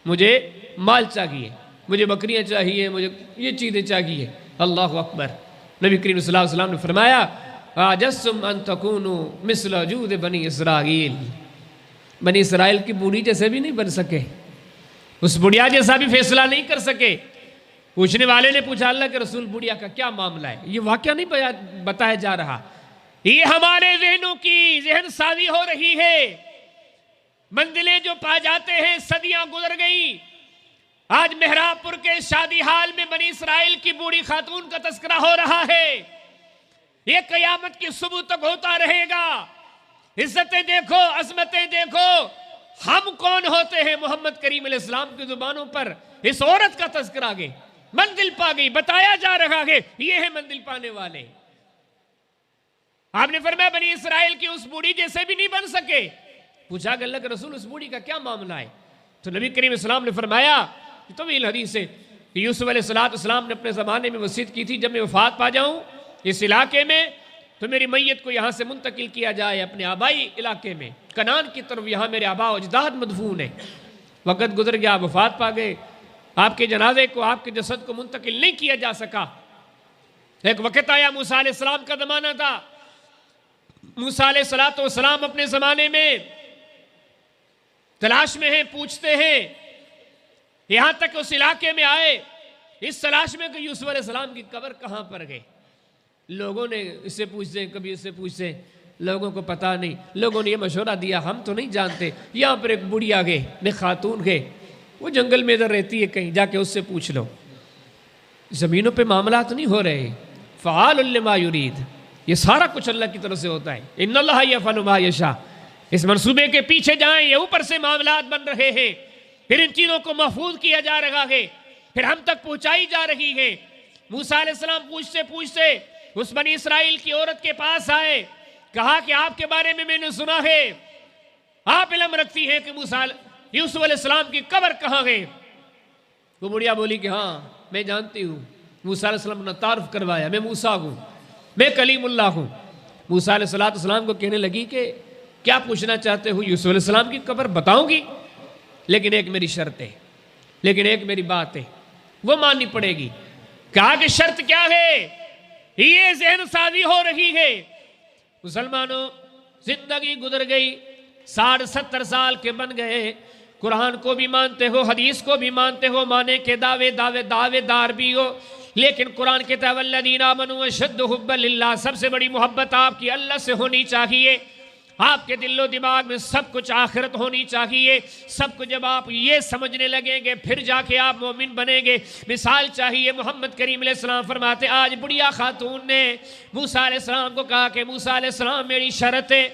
मुझे माल चाहिए, मुझे बकरियां चाहिए, मुझे ये चीज़ें चाहिए। अल्लाह अकबर। नबी करीम सल्लल्लाहु अलैहि वसल्लम ने फरमाया आजस्सुम अन तकूनु मिस्ल जूद बनी इसराइल। बनी इसराइल की बूढ़ी जैसे भी नहीं बन सके, उस बुढ़िया जैसा भी फैसला नहीं कर सके। पूछने वाले ने पूछा अल्लाह के रसूल बुढ़िया का क्या मामला है? ये वाकया नहीं बताया जा रहा, ये हमारे जहनों की जहन साजी हो रही है। मंजिलें जो पा जाते हैं, सदियां गुजर गई। आज मेहराबपुर के शादी हाल में बनी इसराइल की बूढ़ी खातून का तस्करा हो रहा है। ये कयामत की सुबह तक होता रहेगा। इज्जतें देखो, अजमतें देखो, हम कौन होते हैं। मोहम्मद करीम अलैहिस्सलाम की जुबानों पर इस औरत का तस्करा गए, मंजिल पा गई, बताया जा रहा है ये है मंजिल पाने वाले। आपने फरमाया बनी इसराइल की उस बूढ़ी जैसे भी नहीं बन सके। पूछा कि अल्लाह के रसूल उस बूढ़ी का क्या मामला है? तो नबी करीम अलैहिस्सलाम ने फरमाया, तवील हदीस है, यूसुफ अलैहिस्सलाम ने अपने ज़माने में वसीयत की थी, जब मैं वफात पा जाऊं इस इलाके में तो मेरी मैयत को यहाँ से मुंतकिल किया जाए अपने आबाई इलाके में, कनान की तरफ। यहाँ मेरे आबा अजदाद मदफून है। वक़्त गुजर गया, वफात पा गए, आपके जनाजे को, आपके जसद को मुंतकिल नहीं किया जा सका। एक वक़्त आया, मूसा अलैहिस्सलाम का ज़माना था। मूसा अलैहिस्सलाम अपने ज़माने में तलाश में हैं, पूछते हैं, यहाँ तक उस इलाके में आए इस तलाश में कि यूसुफ अलैहिस्सलाम की कब्र कहाँ पर गई। लोगों ने इससे पूछते, कभी इससे पूछते, लोगों को पता नहीं। लोगों ने यह मशवरा दिया, हम तो नहीं जानते। यहाँ पर एक बुढ़िया गए, ने खातून गए, वो जंगल में इधर रहती है, कहीं जाके उससे पूछ लो। ज़मीनों पे मामला तो नहीं हो रहे। फ़आल लिमा युरीद, ये सारा कुछ अल्लाह की तरफ से होता है। इन्नल्लाह यफ़अलु मा यशा। इस मंसूबे के पीछे जाएं, ये ऊपर से मामलात बन रहे हैं, फिर इन चीज़ों को महफूज किया जा रहा है, फिर हम तक पहुँचाई जा रही है। मूसा अलैहिस्सलाम पूछते पूछते उस बनी इसराइल की औरत के पास आए, कहा कि आपके बारे में मैंने सुना है, आप इल्म रखती हैं कि मूसा यूसुफ अलैहिस्सलाम की कब्र कहाँ है। वो बुढ़िया बोली कि हाँ मैं जानती हूँ। मूसा अलैहिस्सलाम ने तारुफ करवाया, मैं मूसा हूँ, मैं कलीमुल्लाह हूँ। मूसा अलैहिस्सलाम को कहने लगी कि क्या पूछना चाहते हो? यूसुफ अलैहिस्सलाम की कब्र बताऊंगी, लेकिन एक मेरी शर्त है, लेकिन एक मेरी बात है, वो माननी पड़ेगी। कहा कि शर्त क्या है? ये ज़हन साजी हो रही है। मुसलमानों, जिंदगी गुजर गई, 60-70 साल के बन गए, कुरान को भी मानते हो, हदीस को भी मानते हो, माने के दावेदार भी हो, लेकिन कुरान के वल्लज़ीना आमनू अशद्दु हुब्बन लिल्लाह, सबसे बड़ी मोहब्बत आपकी अल्लाह से होनी चाहिए। आपके दिलो दिमाग में सब कुछ आखिरत होनी चाहिए। सब कुछ जब आप ये समझने लगेंगे फिर जाके आप मोमिन बनेंगे। मिसाल चाहिए, मोहम्मद करीम अलैहिस्सलाम फरमाते, आज बुढ़िया खातून ने मूसा अलैहिस्सलाम को कहा कि मूसा अलैहिस्सलाम मेरी शर्त है।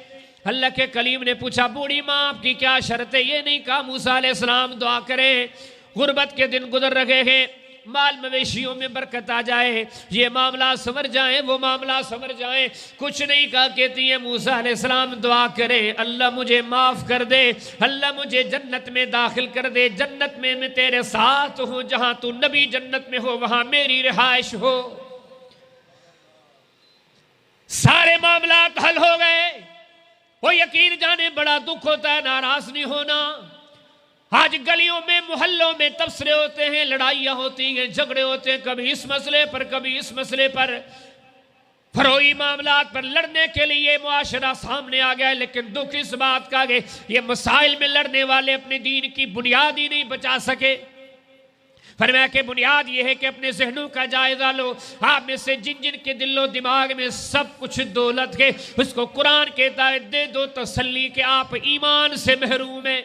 अल्लाह के कलीम ने पूछा, बूढ़ी माँ आपकी क्या शर्त है? ये नहीं कहा मूसा अलैहिस्सलाम दुआ करें, गुर्बत के दिन गुजर रहे हैं, माल मवेशियों में बरकत आ जाए, ये मामला संवर जाए, वो मामला संवर जाए, कुछ नहीं कहा। कहती है मूसा अलैहिस्सलाम दुआ करे, अल्लाह मुझे माफ कर दे, अल्लाह मुझे जन्नत में दाखिल कर दे, जन्नत में मैं तेरे साथ हूं, जहां तू नबी जन्नत में हो वहां मेरी रिहाइश हो। सारे मामला हल हो गए। वो यकीन जाने बड़ा दुख होता है, नाराज नहीं होना। आज गलियों में, मोहल्लों में तबसरे होते हैं, लड़ाइयाँ होती हैं, झगड़े होते हैं, कभी इस मसले पर कभी इस मसले पर, फरोई मामलात पर लड़ने के लिए मुआशरा सामने आ गया है। लेकिन दुख इस बात का है ये मसाइल में लड़ने वाले अपने दीन की बुनियाद ही नहीं बचा सके। फरमाया कि बुनियाद ये है कि अपने जहनों का जायजा लो। आप में से जिन जिन के दिलो दिमाग में सब कुछ दौलत है, उसको कुरान कहता है दे दो तसल्ली के आप ईमान से महरूम हैं।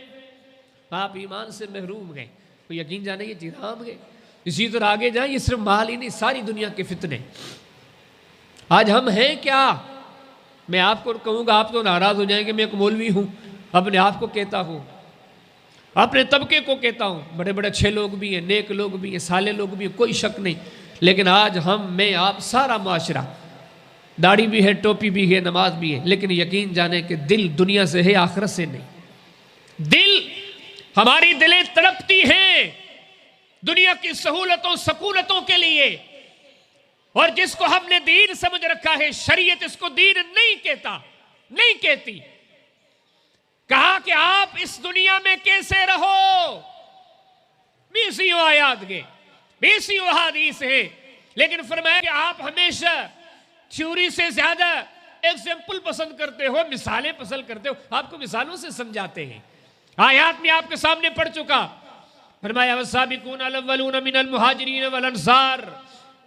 आप ईमान से महरूम गए, तो यकीन जाने ये जिराम गए। इसी तरह आगे जाए, ये सिर्फ माल ही नहीं, सारी दुनिया के फितने। आज हम हैं क्या? मैं आपको कहूँगा, आप तो नाराज हो जाएंगे, मैं एक मौलवी हूँ, अपने आप को कहता हूँ, अपने तबके को कहता हूँ। बड़े बड़े अच्छे लोग भी हैं, नेक लोग भी हैं, साले लोग भी हैं, कोई शक नहीं। लेकिन आज हम, मैं, आप, सारा माशरा, दाढ़ी भी है, टोपी भी है, नमाज भी है, लेकिन यकीन जाने कि दिल दुनिया से है, आखिरत से नहीं। दिल, हमारी दिलें तड़पती हैं दुनिया की सहूलतों सकूलतों के लिए, और जिसको हमने दीन समझ रखा है, शरीयत इसको दीन नहीं कहता, नहीं कहती। कहा कि आप इस दुनिया में कैसे रहो, 20 आयात के 20 हदीस है, लेकिन फरमाया कि आप हमेशा थ्योरी से ज्यादा एग्जाम्पल पसंद करते हो, मिसालें पसंद करते हो, आपको मिसालों से समझाते हैं। आयात में आपके सामने पढ़ चुका। फरमाया वस्साबिकून अल-अव्वलून मिनल मुहाजिरीन वल अंसार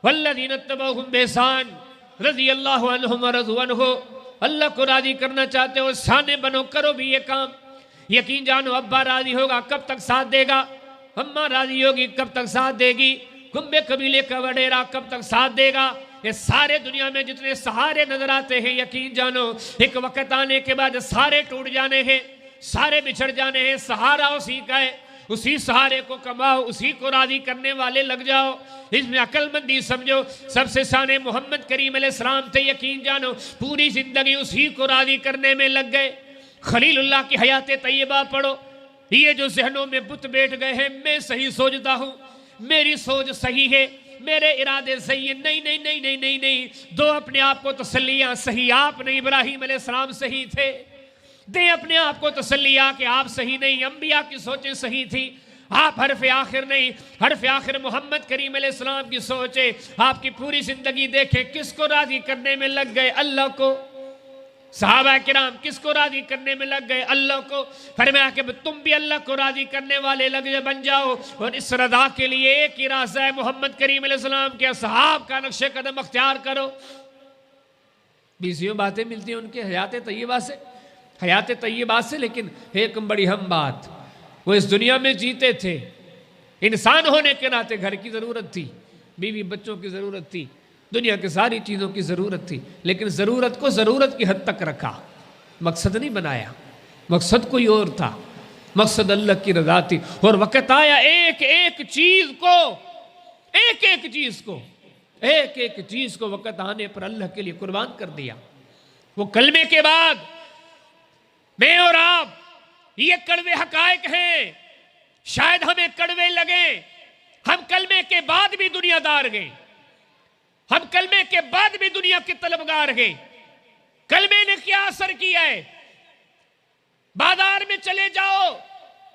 वल्लज़ीना तबअहुम बिइहसान रज़ियल्लाहु अन्हुम व रज़ू अन्हु। अल्लाह को राजी करना चाहते हो, साने बनो, करो भी ये काम। यकीन जानो अब्बा राजी होगा कब तक साथ देगा, अम्मा राजी होगी कब तक साथ देगी, कुंबे कबीले का वडेरा कब तक साथ देगा। ये सारे दुनिया में जितने सहारे नजर आते हैं, यकीन जानो एक वक्त आने के बाद सारे टूट जाने हैं, सारे बिछड़ जाने हैं। सहारा उसी का है, उसी सहारे को कमाओ, उसी को राजी करने वाले लग जाओ। इसमें अक्लमंदी समझो। सबसे साने मोहम्मद करीम अलैहिस्सलाम थे, यकीन जानो पूरी जिंदगी उसी को राजी करने में लग गए। खलीलुल्लाह की हयात तैयबा पढ़ो। ये जो जहनों में बुत बैठ गए हैं, मैं सही सोचता हूँ, मेरी सोच सही है, मेरे इरादे सही है, नहीं नहीं नहीं नहीं नहीं नहीं, दो अपने आप को तसल्लियाँ सही आप नहीं, इब्राहीम अलैहिस्सलाम सही थे, दे अपने आप को तसल्लियाँ कि आप सही नहीं, अंबिया की सोचें सही थी, आप हरफ आखिर नहीं, हरफ आखिर मोहम्मद करीम अलैहिस्सलाम की सोचे। आपकी पूरी जिंदगी देखें किसको राजी करने में लग गए, अल्लाह को। सहाबा किराम किसको राजी करने में लग गए, अल्लाह को। फरमाया कि तुम भी अल्लाह को राजी करने वाले बन जाओ, और इस रदा के लिए एक ही रास्ता है, मोहम्मद करीम अलैहिस्सलाम के असहाब का नक्शे कदम अख्तियार करो। बीसियों बातें मिलती हैं उनके हयात तैयबा से, हयात तैयबा से। लेकिन एक बड़ी हम बात, वो इस दुनिया में जीते थे, इंसान होने के नाते घर की ज़रूरत थी, बीवी बच्चों की ज़रूरत थी, दुनिया की सारी चीज़ों की ज़रूरत थी, लेकिन ज़रूरत को ज़रूरत की हद तक रखा, मकसद नहीं बनाया। मकसद कोई और था, मकसद अल्लाह की रज़ा थी। और वक़्त आया एक एक चीज़ को, एक एक चीज़ को, एक एक चीज़ को वक़्त आने पर अल्लाह के लिए कुर्बान कर दिया। वो कलमे के बाद मैं और आप, ये कड़वे हकायक हैं, शायद हमें कड़वे लगे, हम कलमे के बाद भी दुनियादार गए, हम कलमे के बाद भी दुनिया के तलबगार हैं। कलमे ने क्या असर किया है? बाजार में चले जाओ,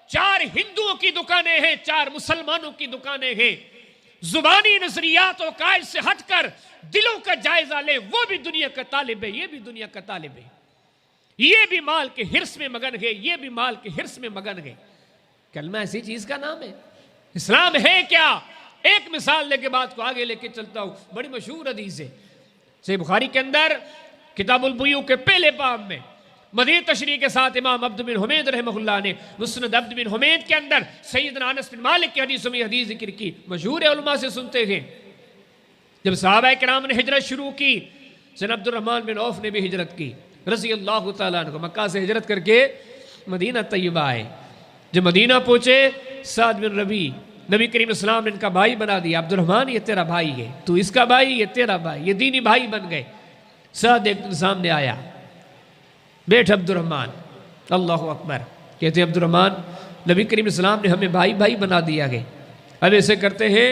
4 हिंदुओं की दुकानें हैं, 4 मुसलमानों की दुकानें हैं। जुबानी नजरियात और कायद से हटकर दिलों का जायजा ले, वो भी दुनिया का तालिब है, ये भी दुनिया का तालिब है, ये भी माल के हिर्स में मगन है, ये भी माल के हिर्स में मगन है। कलमा ऐसी चीज का नाम है? इस्लाम है क्या? एक मिसाल लेके बात को आगे लेके चलता हूं, बड़ी मशहूर हदीस है सही बुखारी के अंदर, किताबुल बुयू के पहले बाब में मज़ीद तशरीह के साथ इमाम अब्द बिन हुमैद रहमहुल्लाह ने मुस्नद अब्द बिन हुमैद के अंदर सैयदना अनस बिन मालिक की हदीसों में हदीस जिक्र की। मशहूर है, उलमा से सुनते थे। जब सहाबा किराम ने हिजरत शुरू की, सैयदना अब्दुर्रहमान बिन औफ ने भी हिजरत की रज़ी अल्लाह तआला अन्हु, मक्का से हिजरत करके मदीना तैयबा आए। जब मदीना पहुंचे, साद बिन रबी नबी करीम इस्लाम ने इनका भाई बना दिया। अब्दुर्रहमान ये तेरा भाई है, तू इसका भाई, ये तेरा भाई, ये दीनी भाई बन गए। साद एक दिन सामने आया, बैठ अब्दुर्रहमान, अल्लाह अकबर। कहते अब्दुर्रहमान, नबी करीम इस्लाम ने हमें भाई भाई बना दिया गए। अब ऐसे करते हैं,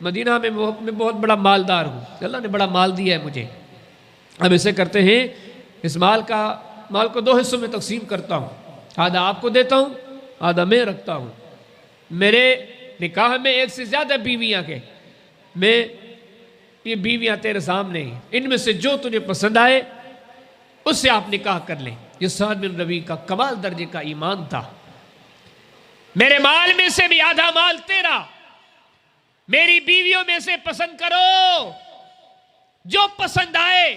मदीना में मैं बहुत बड़ा मालदार हूँ, अल्लाह ने बड़ा माल दिया है मुझे। अब ऐसे करते हैं, इस माल को 2 हिस्सों में तकसीम करता हूँ, आधा आपको देता हूँ, आधा मैं रखता हूँ। मेरे निकाह में 1 से ज़्यादा बीवियाँ के, मैं ये बीवियाँ तेरे सामने हैं, इनमें से जो तुझे पसंद आए उससे आप निकाह कर लें। ये साद बिन रबी का कमाल दर्जे का ईमान था। मेरे माल में से भी आधा माल तेरा, मेरी बीवियों में से पसंद करो, जो पसंद आए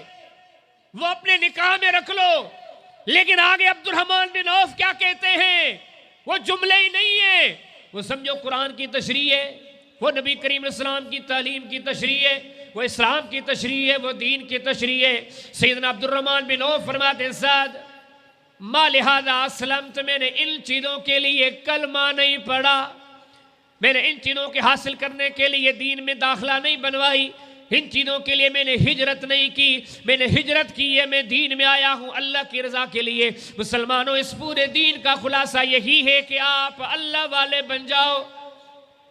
वो अपने निकाह में रख लो। लेकिन आगे अब्दुर्रहमान बिन औफ क्या कहते हैं? वो जुमले ही नहीं है, वो समझो कुरान की तशरीह है, वो नबी करीम इस्लाम की तालीम की तशरीह है, वो इस्लाम की तशरीह है, वो दीन की तशरीह है। सैयदना अब्दुर्रहमान बिन औफ फरमाते साद मा लिहाजा असलम, तो मैंने इन चीज़ों के लिए कलमा नहीं पढ़ा, मैंने इन चीज़ों के हासिल करने के लिए दीन में दाखिला नहीं बनवाई, इन चीज़ों के लिए मैंने हिजरत नहीं की, मैंने हिजरत की है, मैं दीन में आया हूँ अल्लाह की रज़ा के लिए। मुसलमानों, इस पूरे दीन का खुलासा यही है कि आप अल्लाह वाले बन जाओ।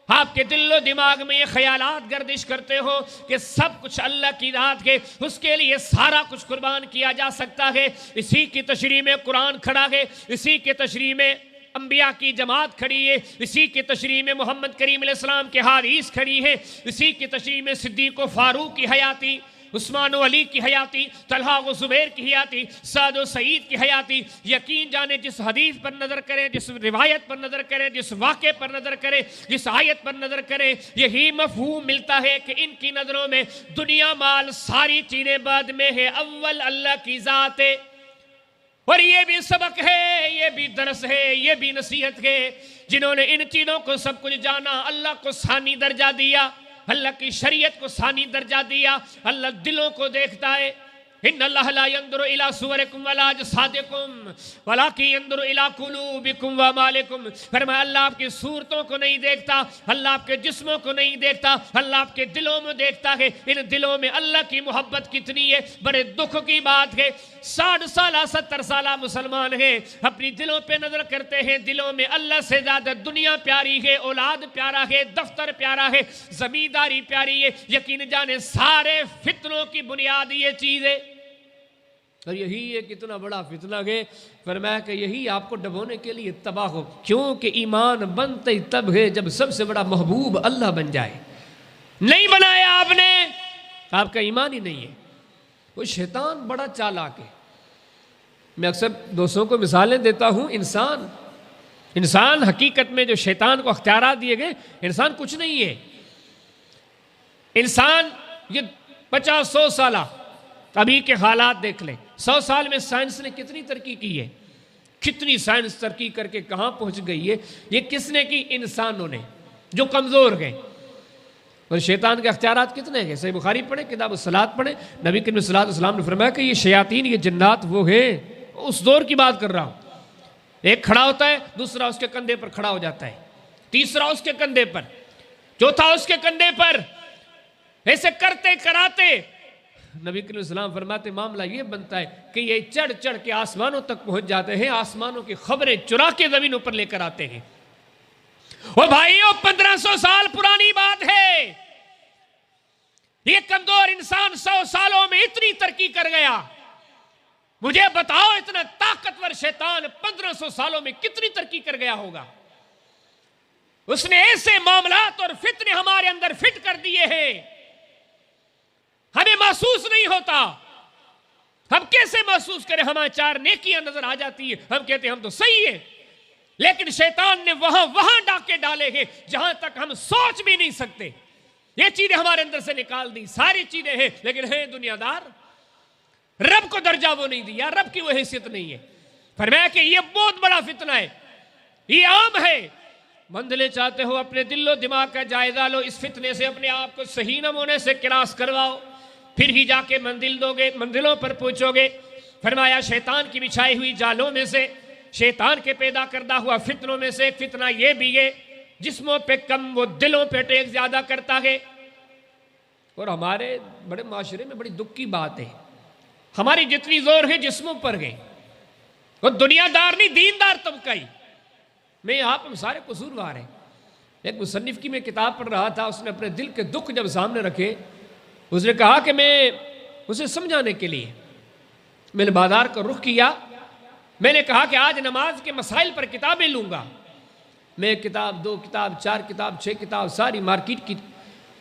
आपके दिलो दिमाग में ये ख्यालात गर्दिश करते हो कि सब कुछ अल्लाह की रात के, उसके लिए सारा कुछ कुर्बान किया जा सकता है। इसी की तशरीह में कुरान खड़ा है, इसी के तशरीह में अंबिया की जमात खड़ी है, इसी की तशरीह में मोहम्मद करीम अलैहिस्सलाम के हादीस खड़ी है, इसी की तशरीह में सिद्दीक़ व फारूक की हयाती, उस्मान व अली की हयाती, तलहा व ज़ुबैर की हयाती, साद व सईद की हयाती। यकीन जाने जिस हदीस पर नज़र करें, जिस रिवायत पर नज़र करें, जिस वाक़े पर नज़र करें, जिस आयत पर नज़र करें, यही मफ़हूम मिलता है कि इनकी नज़रों में दुनिया माल सारी चीज़ें बाद में है, अव्वल अल्लाह की ज़ात है। और ये भी सबक है, ये भी दरस है, ये भी नसीहत है। जिन्होंने इन चीज़ों को सब कुछ जाना, अल्लाह को सानी दर्जा दिया, अल्लाह की शरीयत को सानी दर्जा दिया। अल्लाह दिलों को देखता है। इन्नल्लाह ला यंजुरु इला सुवरिकुम वला अजसादिकुम वलाकिन यंजुरु इला कुलूबिकुम व अमालिकुम। फरमाया अल्लाह आपकी सूरतों को नहीं देखता, अल्लाह आपके जिस्मों को नहीं देखता, अल्लाह आपके दिलों में देखता है। इन दिलों में अल्लाह की मोहब्बत कितनी है, बड़े दुख की बात है। 60 साल 70 साल मुसलमान हैं, अपनी दिलों पे नजर करते हैं, दिलों में अल्लाह से ज्यादा दुनिया प्यारी है, औलाद प्यारा है, दफ्तर प्यारा है, जमींदारी प्यारी है। यकीन जाने सारे फितनों की बुनियाद ये चीज है। और यही एक इतना बड़ा फितना है, फरमाया कि यही आपको डबोने के लिए तबाह हो। क्योंकि ईमान बनते ही तब है जब सबसे बड़ा महबूब अल्लाह बन जाए। नहीं बनाया आपने, आपका ईमान ही नहीं है। वो शैतान बड़ा चालाक है। मैं अक्सर दोस्तों को मिसालें देता हूँ। इंसान हकीकत में जो शैतान को अख्तियारात दिए गए, इंसान कुछ नहीं है। इंसान ये 50-100 साल अभी के हालात देख लें। 100 साल में साइंस ने कितनी तरक्की की है, कितनी साइंस तरक्की करके कहाँ पहुँच गई है। ये किसने की? इंसानों ने, जो कमज़ोर गए। और शैतान के अख्तियारात कितने हैं? सही बुखारी पढ़े, किताब सलात पढ़े, नबी करीम सल्लल्लाहु अलैहि वसल्लम ने फरमाया कि ये शयातीन, ये जन्नात वो है। उस दौर की बात कर रहा हूँ। एक खड़ा होता है, दूसरा उसके कंधे पर खड़ा हो जाता है, तीसरा उसके कंधे पर, चौथा उसके कंधे पर। ऐसे करते कराते नबी करीम सल्लल्लाहु अलैहि वसल्लम फरमाते मामला ये बनता है कि ये चढ़ चढ़ के आसमानों तक पहुंच जाते हैं, आसमानों की खबरें चुरा के जमीनों पर लेकर आते हैं। और भाइयों 1500 साल पुरानी बात है। ये कमजोर इंसान 100 सालों में इतनी तरक्की कर गया। मुझे बताओ इतना ताकतवर शैतान 1500 सालों में कितनी तरक्की कर गया होगा। उसने ऐसे मामलात और फितने हमारे अंदर फिट कर दिए हैं, हमें महसूस नहीं होता। हम कैसे महसूस करें? हमारे 4 नेकियां नजर आ जाती है, हम कहते हैं हम तो सही है। लेकिन शैतान ने वहां डाके डाले हैं जहां तक हम सोच भी नहीं सकते। ये चीजें हमारे अंदर से निकाल दी, सारी चीजें हैं, लेकिन है दुनियादार। रब को दर्जा वो नहीं दिया, रब की वो हैसियत नहीं है। फरमाया कि ये बहुत बड़ा फितना है, ये आम है। मंजिलें चाहते हो, अपने दिलो दिमाग का जायजा लो। इस फितने से अपने आप को सही नमूने से क्लास करवाओ, फिर ही जाके मंजिल दोगे, मंजिलों पर पहुंचोगे। फरमाया शैतान की बिछाई हुई जालों में से, शैतान के पैदा करदा हुआ फितनों में से एक फितना ये भी है, जिस्मों पे कम वो दिलों पे अटैक ज्यादा करता है। और हमारे बड़े माशरे में बड़ी दुख की बात है, हमारी जितनी जोर है जिस्मों पर गए। और दुनियादार नहीं, दीनदार तबका ही। मैं आप हम सारे कसूरवार हैं। एक मुसन्निफ की मैं किताब पढ़ रहा था, उसने अपने दिल के दुख जब सामने रखे, उसने कहा कि मैं उसे समझाने के लिए मैंने बाजार का रुख किया। मैंने कहा कि आज नमाज के मसाइल पर किताबें लूँगा। मैं किताब, 2 किताब, 4 किताब, 6 किताब, सारी मार्केट की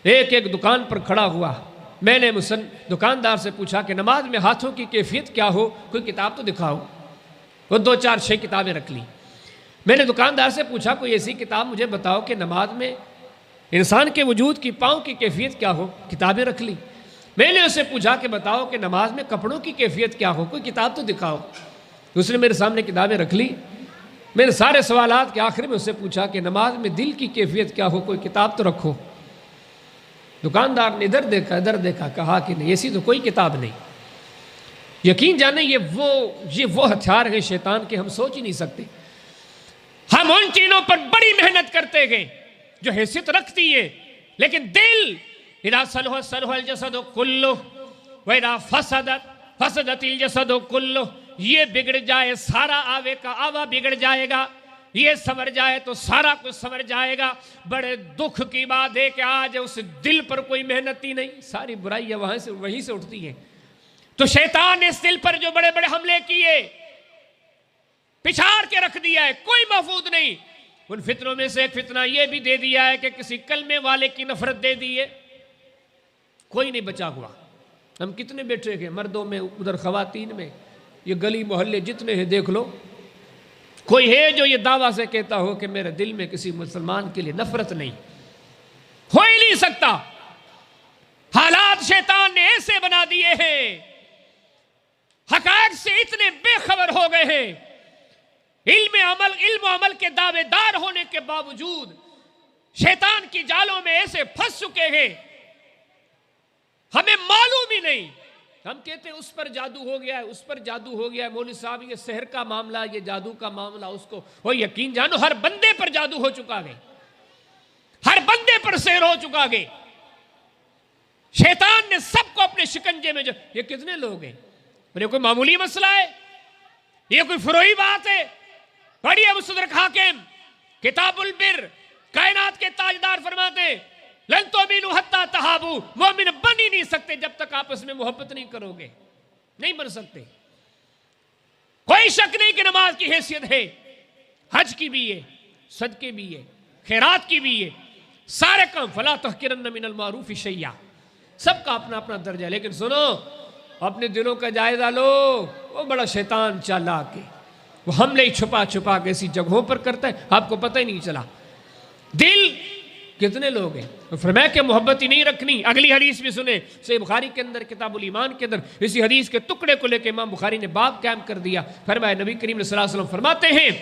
एक एक दुकान पर खड़ा हुआ। मैंने दुकानदार से पूछा कि नमाज में हाथों की कैफियत क्या हो, कोई किताब तो दिखाओ। वो 2, 4, 6 किताबें रख ली। मैंने दुकानदार से पूछा कोई ऐसी किताब मुझे बताओ कि नमाज में इंसान के वजूद की पाँव की कैफियत क्या हो, किताबें रख ली। मैंने उससे पूछा कि बताओ कि नमाज में कपड़ों की कैफियत क्या हो, कोई किताब तो दिखाओ। उसने मेरे सामने किताबें रख ली। मैंने सारे सवालात के आखिर में उससे पूछा कि नमाज में दिल की कैफियत क्या हो, कोई किताब तो रखो। दुकानदार ने इधर देखा इधर देखा, कहा कि नहीं ऐसी तो कोई किताब नहीं। यकीन जाने ये वो हथियार है शैतान के, हम सोच ही नहीं सकते। हम उन चीज़ों पर बड़ी मेहनत करते गए जो हैसियत रखती है, लेकिन दिल इदा सलह सलहल जसदो कुल्लु व इदा फसदतिल जसदो कुल्लु, ये बिगड़ जाए सारा आवे का आवा बिगड़ जाएगा, ये संवर जाए तो सारा कुछ संवर जाएगा। बड़े दुख की बात है कि आज उस दिल पर कोई मेहनत ही नहीं, सारी बुराइयां वहीं से उठती हैं। तो शैतान ने इस दिल पर जो बड़े बड़े हमले किए, पिछाड़ के रख दिया है, कोई महफूज नहीं। उन फितनों में से एक फितना यह भी दे दिया है कि किसी कलमे वाले की नफरत दे दी है, कोई नहीं बचा हुआ। हम कितने बैठे हैं, मर्दों में, उधर खवातीन में, ये गली मोहल्ले जितने हैं देख लो, कोई है जो ये दावा से कहता हो कि मेरे दिल में किसी मुसलमान के लिए नफरत नहीं, हो ही नहीं सकता। हालात शैतान ने ऐसे बना दिए हैं, हकायक से इतने बेखबर हो गए हैं, इल्म अमल के दावेदार होने के बावजूद शैतान की जालों में ऐसे फंस चुके हैं, हमें मालूम ही नहीं। हम कहते हैं उस पर जादू हो गया है, उस पर जादू हो गया है, मौलवी साहब ये शहर का मामला, ये जादू का मामला, उसको हो यकीन जानो हर बंदे पर जादू हो चुका है, हर बंदे पर शहर हो चुका है। शैतान ने सबको अपने शिकंजे में ये कितने लोग हैं? ये कोई मामूली मसला है? ये कोई फरोई बात है? पढ़िए मुस्तदरक हाकिम किताबुल बिर, कायनात के ताजदार फरमाते लन तुमिनु हत्ता तहाबू, मोमिन बन ही नहीं सकते जब तक आपस में मोहब्बत नहीं करोगे, नहीं बन सकते। कोई शक नहीं कि नमाज की हैसियत है, हज की भी है, सदके भी है, खैरात की भी है, सारे काम फला तहकिरन्न मिनल मारूफ शैया, सबका अपना अपना दर्जा है। लेकिन सुनो, अपने दिलों का जायजा लो, वो बड़ा शैतान चालाक है, वो हमले ही छुपा छुपा के ऐसी जगहों पर करता है, आपको पता ही नहीं चला। दिल कितने लोग हैं तो फरमाया कि मोहब्बत ही नहीं रखनी। अगली हदीस भी सुने, सही बुखारी के अंदर किताबुल ईमान के अंदर इसी हदीस के टुकड़े को लेकर इमाम बुखारी ने बाब कायम कर दिया। फरमाया नबी करीम सल्लल्लाहु अलैहि वसल्लम फरमाते हैं,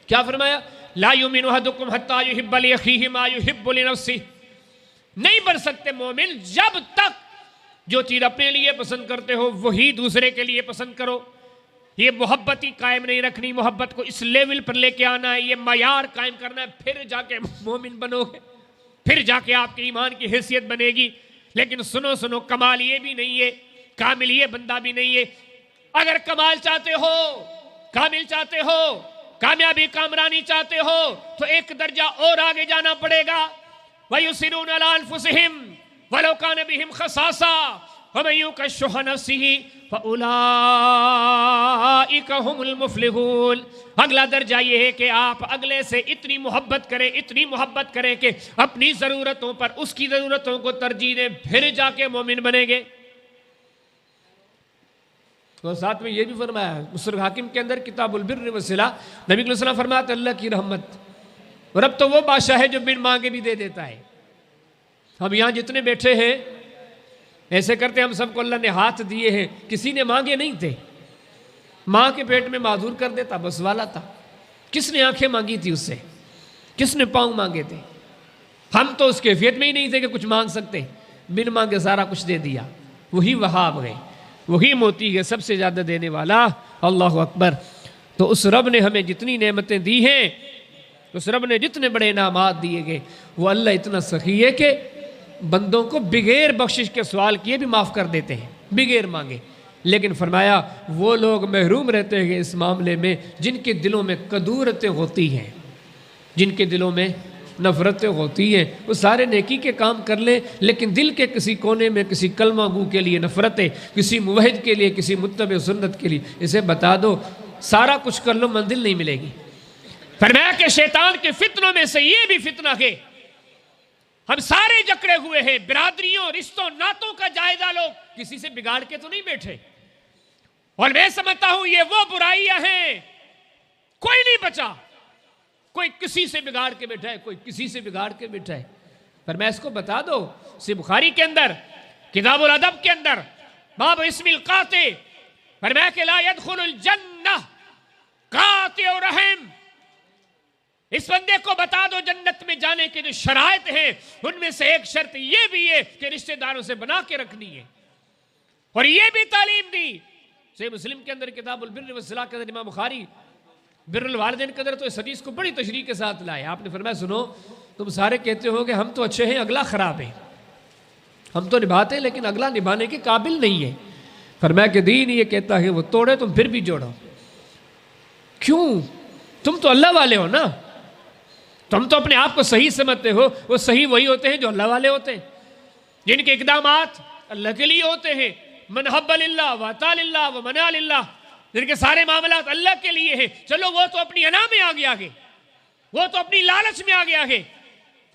क्या फरमाया? ला युमिनु अहदुकुम हत्ता युहिब्बा लिअखीहि मा युहिब्बु लिनफ्सिहि, नहीं बन सकते मोमिन जब तक जो चीज अपने लिए पसंद करते हो वही दूसरे के लिए पसंद करो। ये मोहब्बत ही कायम नहीं रखनी, मोहब्बत को इस लेवल पर लेके आना है, ये मयार कायम करना है, फिर जाके मोमिन बनोगे, फिर जाके आपके ईमान की हैसियत बनेगी। लेकिन सुनो सुनो, कमाल ये भी नहीं है, कामिल ये बंदा भी नहीं है। अगर कमाल चाहते हो, कामिल चाहते हो, कामयाबी कामरानी चाहते हो तो एक दर्जा और आगे जाना पड़ेगा। वयुसिरूना अला अनफुसिहिम वलौ कान बिहिम खसासा वमन युक़ शुह नफ्सिही फउलाइका हुमुल मुफ़्लिहून। अगला दर्जा ये है कि आप अगले से इतनी मोहब्बत करें, इतनी मोहब्बत करें कि अपनी ज़रूरतों पर उसकी ज़रूरतों को तरजीह दें, फिर जाके मोमिन बनेंगे। तो साथ में ये भी फरमाया मुस्तदरक हाकिम के अंदर किताबुल बिर्र वस्सिला, नबी सल्लल्लाहु अलैहि वसल्लम फरमाते अल्लाह की रहमत और अब तो वो बादशाह है जो बिन मांगे भी दे देता है। हम यहाँ जितने बैठे हैं ऐसे करते, हम सबको अल्लाह ने हाथ दिए हैं, किसी ने मांगे नहीं थे, माँ के पेट में माजूर कर देता बस वाला था। किसने आंखें मांगी थी उससे, किसने पाँव मांगे थे? हम तो उस कैफियत में ही नहीं थे कि कुछ मांग सकते, बिन मांगे सारा कुछ दे दिया। वही वहाब है, वही मोती है, सबसे ज़्यादा देने वाला। अल्लाह अकबर। तो उस रब ने हमें जितनी नेमतें दी हैं, उस रब ने जितने बड़े इनामात दिए गए, वो अल्लाह इतना सखी है कि बंदों को बिगैर बख्शिश के सवाल किए भी माफ़ कर देते हैं, बिगैर मांगे। लेकिन फरमाया वो लोग महरूम रहते हैं इस मामले में जिनके दिलों में कदूरतें होती हैं, जिनके दिलों में नफ़रतें होती हैं। वो सारे नेकी के काम कर ले, लेकिन दिल के किसी कोने में किसी कलमा गू के लिए नफ़रतें, किसी मुवहिद के लिए, किसी मुत्तबे सुन्नत के लिए, इसे बता दो सारा कुछ कर लो, मंजिल नहीं मिलेगी। फरमाया कि शैतान के फितनों में से ये भी फितना है, हम सारे जकड़े हुए हैं, बिरादरियों, रिश्तों, नातों का जायजा लो, किसी से बिगाड़ के तो नहीं बैठे। और मैं समझता हूं ये वो बुराइयां हैं, कोई नहीं बचा, कोई किसी से बिगाड़ के बैठा है, कोई किसी से बिगाड़ के बैठा है। पर मैं इसको बता दो, सी बुखारी के अंदर किताबुल अदब के अंदर बाब इस्मिल काते फरमाया कि ला यदखुलुल जन्नह कातिउ रहम, इस बंदे को बता दो जन्नत में जाने के जो शराइत हैं उनमें से एक शर्त ये भी है कि रिश्तेदारों से बना के रखनी है। और ये भी तालीम दी सही मुस्लिम के अंदर किताबुल बिर्र वस्सिला के अंदर इमाम बुखारी बिर्रुल वालिदैन के अंदर तो इस हदीस को बड़ी तशरीह के साथ लाया। आपने फरमाया सुनो, तुम सारे कहते हो कि हम तो अच्छे हैं, अगला खराब है, हम तो निभाते हैं लेकिन अगला निभाने के काबिल नहीं है। फरमाया कि दीन ये कहता है वो तोड़े तुम फिर भी जोड़ो। क्यों? तुम तो अल्लाह वाले हो ना, तुम तो अपने आप को सही समझते हो। वो सही वही होते हैं जो अल्लाह वाले होते हैं, जिनके इक़दामात अल्लाह के लिए होते हैं। मन हब्बा लिल्लाह व अता लिल्लाह व मना लिल्लाह, जिनके सारे मामलात अल्लाह के लिए हैं। चलो वो तो अपनी अना में आ गया है, वो तो अपनी लालच में आ गया है,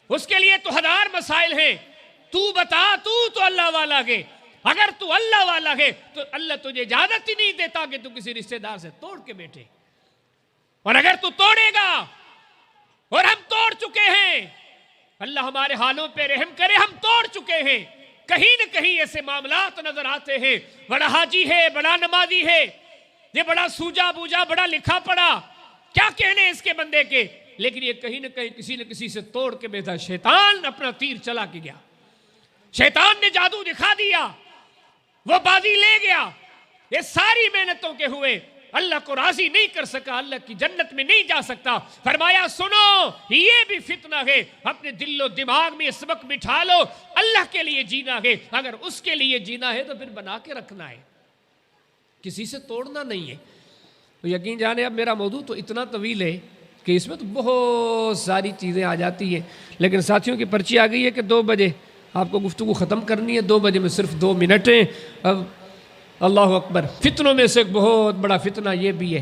उसके लिए तो हजार मसाइल हैं। तू बता, तू तो अल्लाह वाला है, अगर तू अल्लाह वाला है तो अल्लाह तुझे इजाजत ही नहीं देता कि तू किसी रिश्तेदार से तोड़ के बैठे। और अगर तू तोड़ेगा, और हम तोड़ चुके हैं, अल्लाह हमारे हालों पे रहम करे, हम तोड़ चुके हैं, कहीं न कहीं ऐसे मामलात नजर आते हैं, बड़ा हाजी है, बड़ा नमाजी है, ये बड़ा सूजा बूझा, बड़ा लिखा पड़ा, क्या कहने इसके बंदे के, लेकिन ये कहीं न कहीं किसी न किसी से तोड़ के बैठा। शैतान अपना तीर चला के गया, शैतान ने जादू दिखा दिया, वो बाजी ले गया। ये सारी मेहनतों के हुए अल्लाह को राजी नहीं कर सका, अल्लाह की जन्नत में नहीं जा सकता। फरमाया सुनो, ये भी फितना है, अपने दिलो दिमाग में सबक बिठा लो, अल्लाह के लिए जीना है, अगर उसके लिए जीना है तो फिर बना के रखना है, किसी से तोड़ना नहीं है। तो यकीन जाने अब मेरा मौजू तो इतना तवील है कि इसमें तो बहुत सारी चीज़ें आ जाती हैं, लेकिन साथियों की पर्ची आ गई है कि 2 बजे आपको गुफ्तगू ख़त्म करनी है। 2 बजे में सिर्फ 2 मिनट हैं। अब अल्लाह अकबर, फितनों में से एक बहुत बड़ा फितना ये भी है,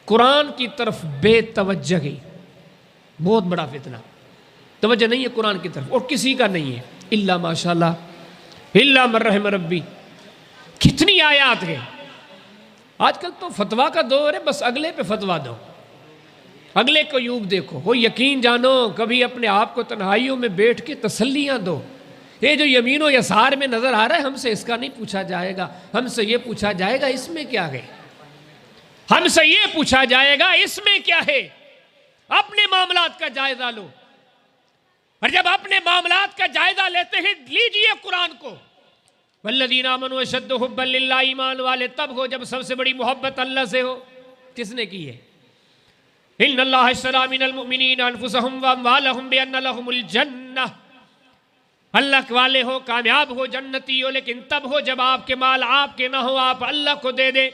कुरान की तरफ बेतवज्जही, बहुत बड़ा फितना, तवज्जो नहीं है कुरान की तरफ, और किसी का नहीं है, इल्ला माशाल्लाह इल्ला मन रहम रब्बी। कितनी आयात है, आजकल तो फतवा का दौर है, बस अगले पे फतवा दो, अगले को यूब देखो, हो यकीन जानो, कभी अपने आप को तन्हाइयों में बैठ के तसल्लियाँ दो। ये जो यमीनो यसार में नजर आ रहा है, हमसे इसका नहीं पूछा जाएगा, हमसे ये पूछा जाएगा इसमें क्या है, हमसे ये पूछा जाएगा इसमें क्या है। अपने मामलात का जायजा लो, और जब अपने मामलात का जायजा लेते हैं, लीजिए कुरान को, वल्लज़ीना आमनू अशद्दु हुब्बन लिल्लाह, ईमान वाले तब हो जब सबसे बड़ी मोहब्बत अल्लाह से हो। किसने की है? इन्नल्लाह अश्तरा मिनल मुमिनीना अनफुसहुम व अम्वालहुम बिअन्ना लहुमुल जन्नह। अल्लाह वाले हो, कामयाब हो, जन्नती हो, लेकिन तब हो जब आपके माल आपके ना हो, आप अल्लाह को दे दे,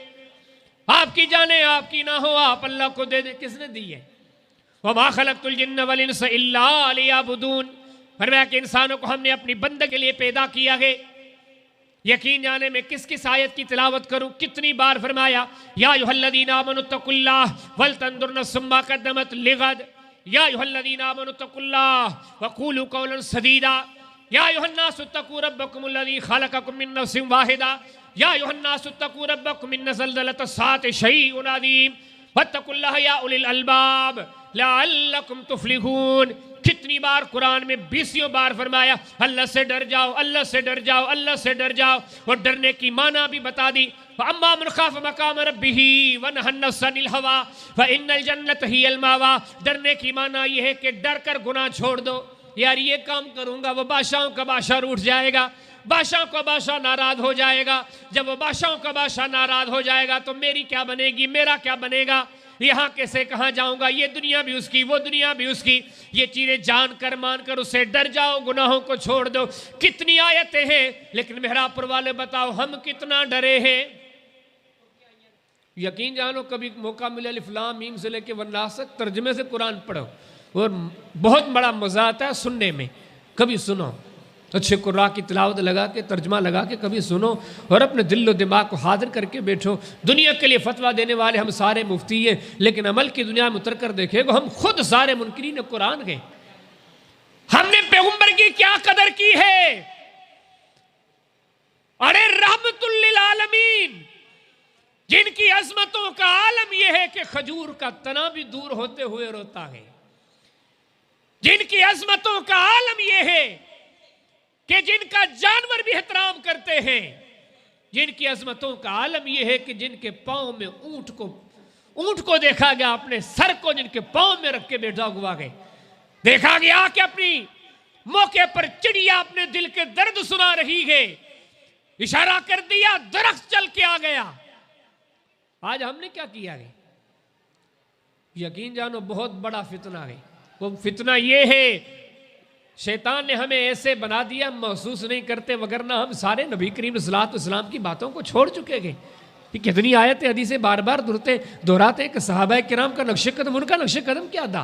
आपकी जाने आपकी ना हो, आप अल्लाह को दे दे। किसने दी है? वमा खलक़तुल जिन्न वल इंसा इल्ला लियअबुदून। फरमाया कि इंसानों को हमने अपनी बंदगी के लिए पैदा किया है। यकीन जाने में किस किस आयत की तिलावत करूं, कितनी बार फरमाया या अय्युहल्लज़ीना आमनू तक़ुल्लाह वल तंजुर नफ्सुम मा क़द्दमत लिग़द, या अय्युहल्लज़ीना आमनू तक़ुल्लाह वक़ूलू क़ौलन सदीदा, या अय्युहन्नासु इत्तक़ू रब्बकुमुल्लज़ी ख़लक़कुम मिन नफ्सिन वाहिदा, या अय्युहन्नासु इत्तक़ू रब्बकुम इन्न ज़ल्ज़लतस साअति शैउन अज़ीम वत्तक़ुल्लाह या उलिल अलबाब लअल्लकुम तुफ़्लिहून। कितनी बार कुरान में 20 बार फरमाया अल्लाह से डर जाओ, अल्लाह से डर जाओ, अल्लाह से डर जाओ, और डरने की माना भी बता दी। अम्मा मन खाफ मकाम रब्बिही व नहा नफ्स अनिल हवा फ़इन्नल जन्नत हियल मावा। डरने की माना यह है कि डर कर गुनाह छोड़ दो, यार ये काम करूंगा वो बादशाहों का बादशाह रूठ जाएगा, बादशाह का बादशाह नाराज हो जाएगा, जब वो बादशाहों का बादशाह नाराज हो जाएगा तो मेरी क्या बनेगी, मेरा क्या बनेगा, यहाँ कैसे कहाँ जाऊंगा, ये दुनिया भी उसकी वो दुनिया भी उसकी। ये चीजें जान कर मान कर उससे डर जाओ, गुनाहों को छोड़ दो। कितनी आयतें हैं, लेकिन मेहरापुर वाले बताओ हम कितना डरे हैं। यकीन जानो, कभी मौका मिले अलिफ लाम मीम से लेके वन्नास तक तर्जमे से कुरान पढ़ो, और बहुत बड़ा मजा आता है सुनने में। कभी सुनो, अच्छे कुर्रा की तिलावत लगा के, तर्जमा लगा के कभी सुनो, और अपने दिल दिमाग को हाजिर करके बैठो। दुनिया के लिए फतवा देने वाले हम सारे मुफ्ती हैं, लेकिन अमल की दुनिया में उतर कर देखेगा हम खुद सारे मुनकिरीन कुरान गए। हमने पैगंबर की क्या कदर की है। अरे रहमतुल लिल आलमीन, जिनकी अजमतों का आलम यह है कि खजूर का तना भी दूर होते हुए रोता है, जिनकी अजमतों का आलम यह है कि जिनका जानवर भी एहतराम करते हैं, जिनकी अजमतों का आलम यह है कि जिनके पांव में ऊंट को देखा गया, अपने सर को जिनके पांव में रख के बैठा हुआ गए, देखा गया कि अपनी मौके पर चिड़िया अपने दिल के दर्द सुना रही है, इशारा कर दिया, दरख्त चल के आ गया। आज हमने क्या किया है? यकीन जानो बहुत बड़ा फितना है। वो फितना ये है, शैतान ने हमें ऐसे बना दिया महसूस नहीं करते, वगरना हम सारे नबी करीम सल्लल्लाहु अलैहि वसल्लम की बातों को छोड़ चुके हैं। कि कितनी आयतें हदीसें बार बार दोहराते कि सहाबा किराम का नक्शे कदम, उनका नक्शे कदम क्या था?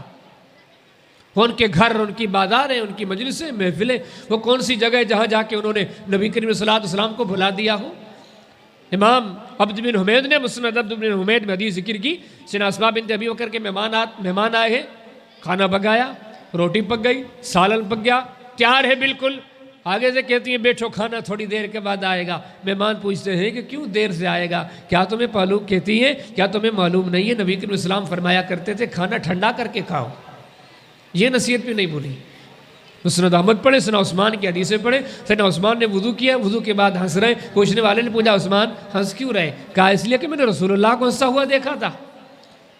उनके घर, उनकी बाजारें, उनकी मजलिसें, महफिलें, वो कौन सी जगह जहाँ जाके उन्होंने नबी करीम सल्लल्लाहु अलैहि वसल्लम को भुला दिया हो। इमाम अब्द बिन हुमैद ने मुस्नद अब्द बिन हुमैद में हदीस जिक्र की, सिना अस्मा बिन्त अबी बकर के मेहमान आए हैं, खाना पकाया, रोटी पक गई, सालन पक गया, तैयार है बिल्कुल। आगे से कहती है बैठो, खाना थोड़ी देर के बाद आएगा। मेहमान पूछते हैं कि क्यों देर से आएगा, क्या तुम्हें मालूम, कहती है क्या तुम्हें मालूम नहीं है नबी करीम सल्लल्लाहु अलैहि वसल्लम फरमाया करते थे खाना ठंडा करके खाओ। ये नसीहत भी नहीं भूली। मुस्नद अहमद पढ़े, सना उस्मान की हदीसें पढ़े। सना उस्मान ने वुदू किया, वुदू के बाद हंस रहे। पूछने वाले ने पूछा उस्मान हंस क्यों रहे? कहा इसलिए कि मैंने रसूलुल्लाह को हंसता हुआ देखा था।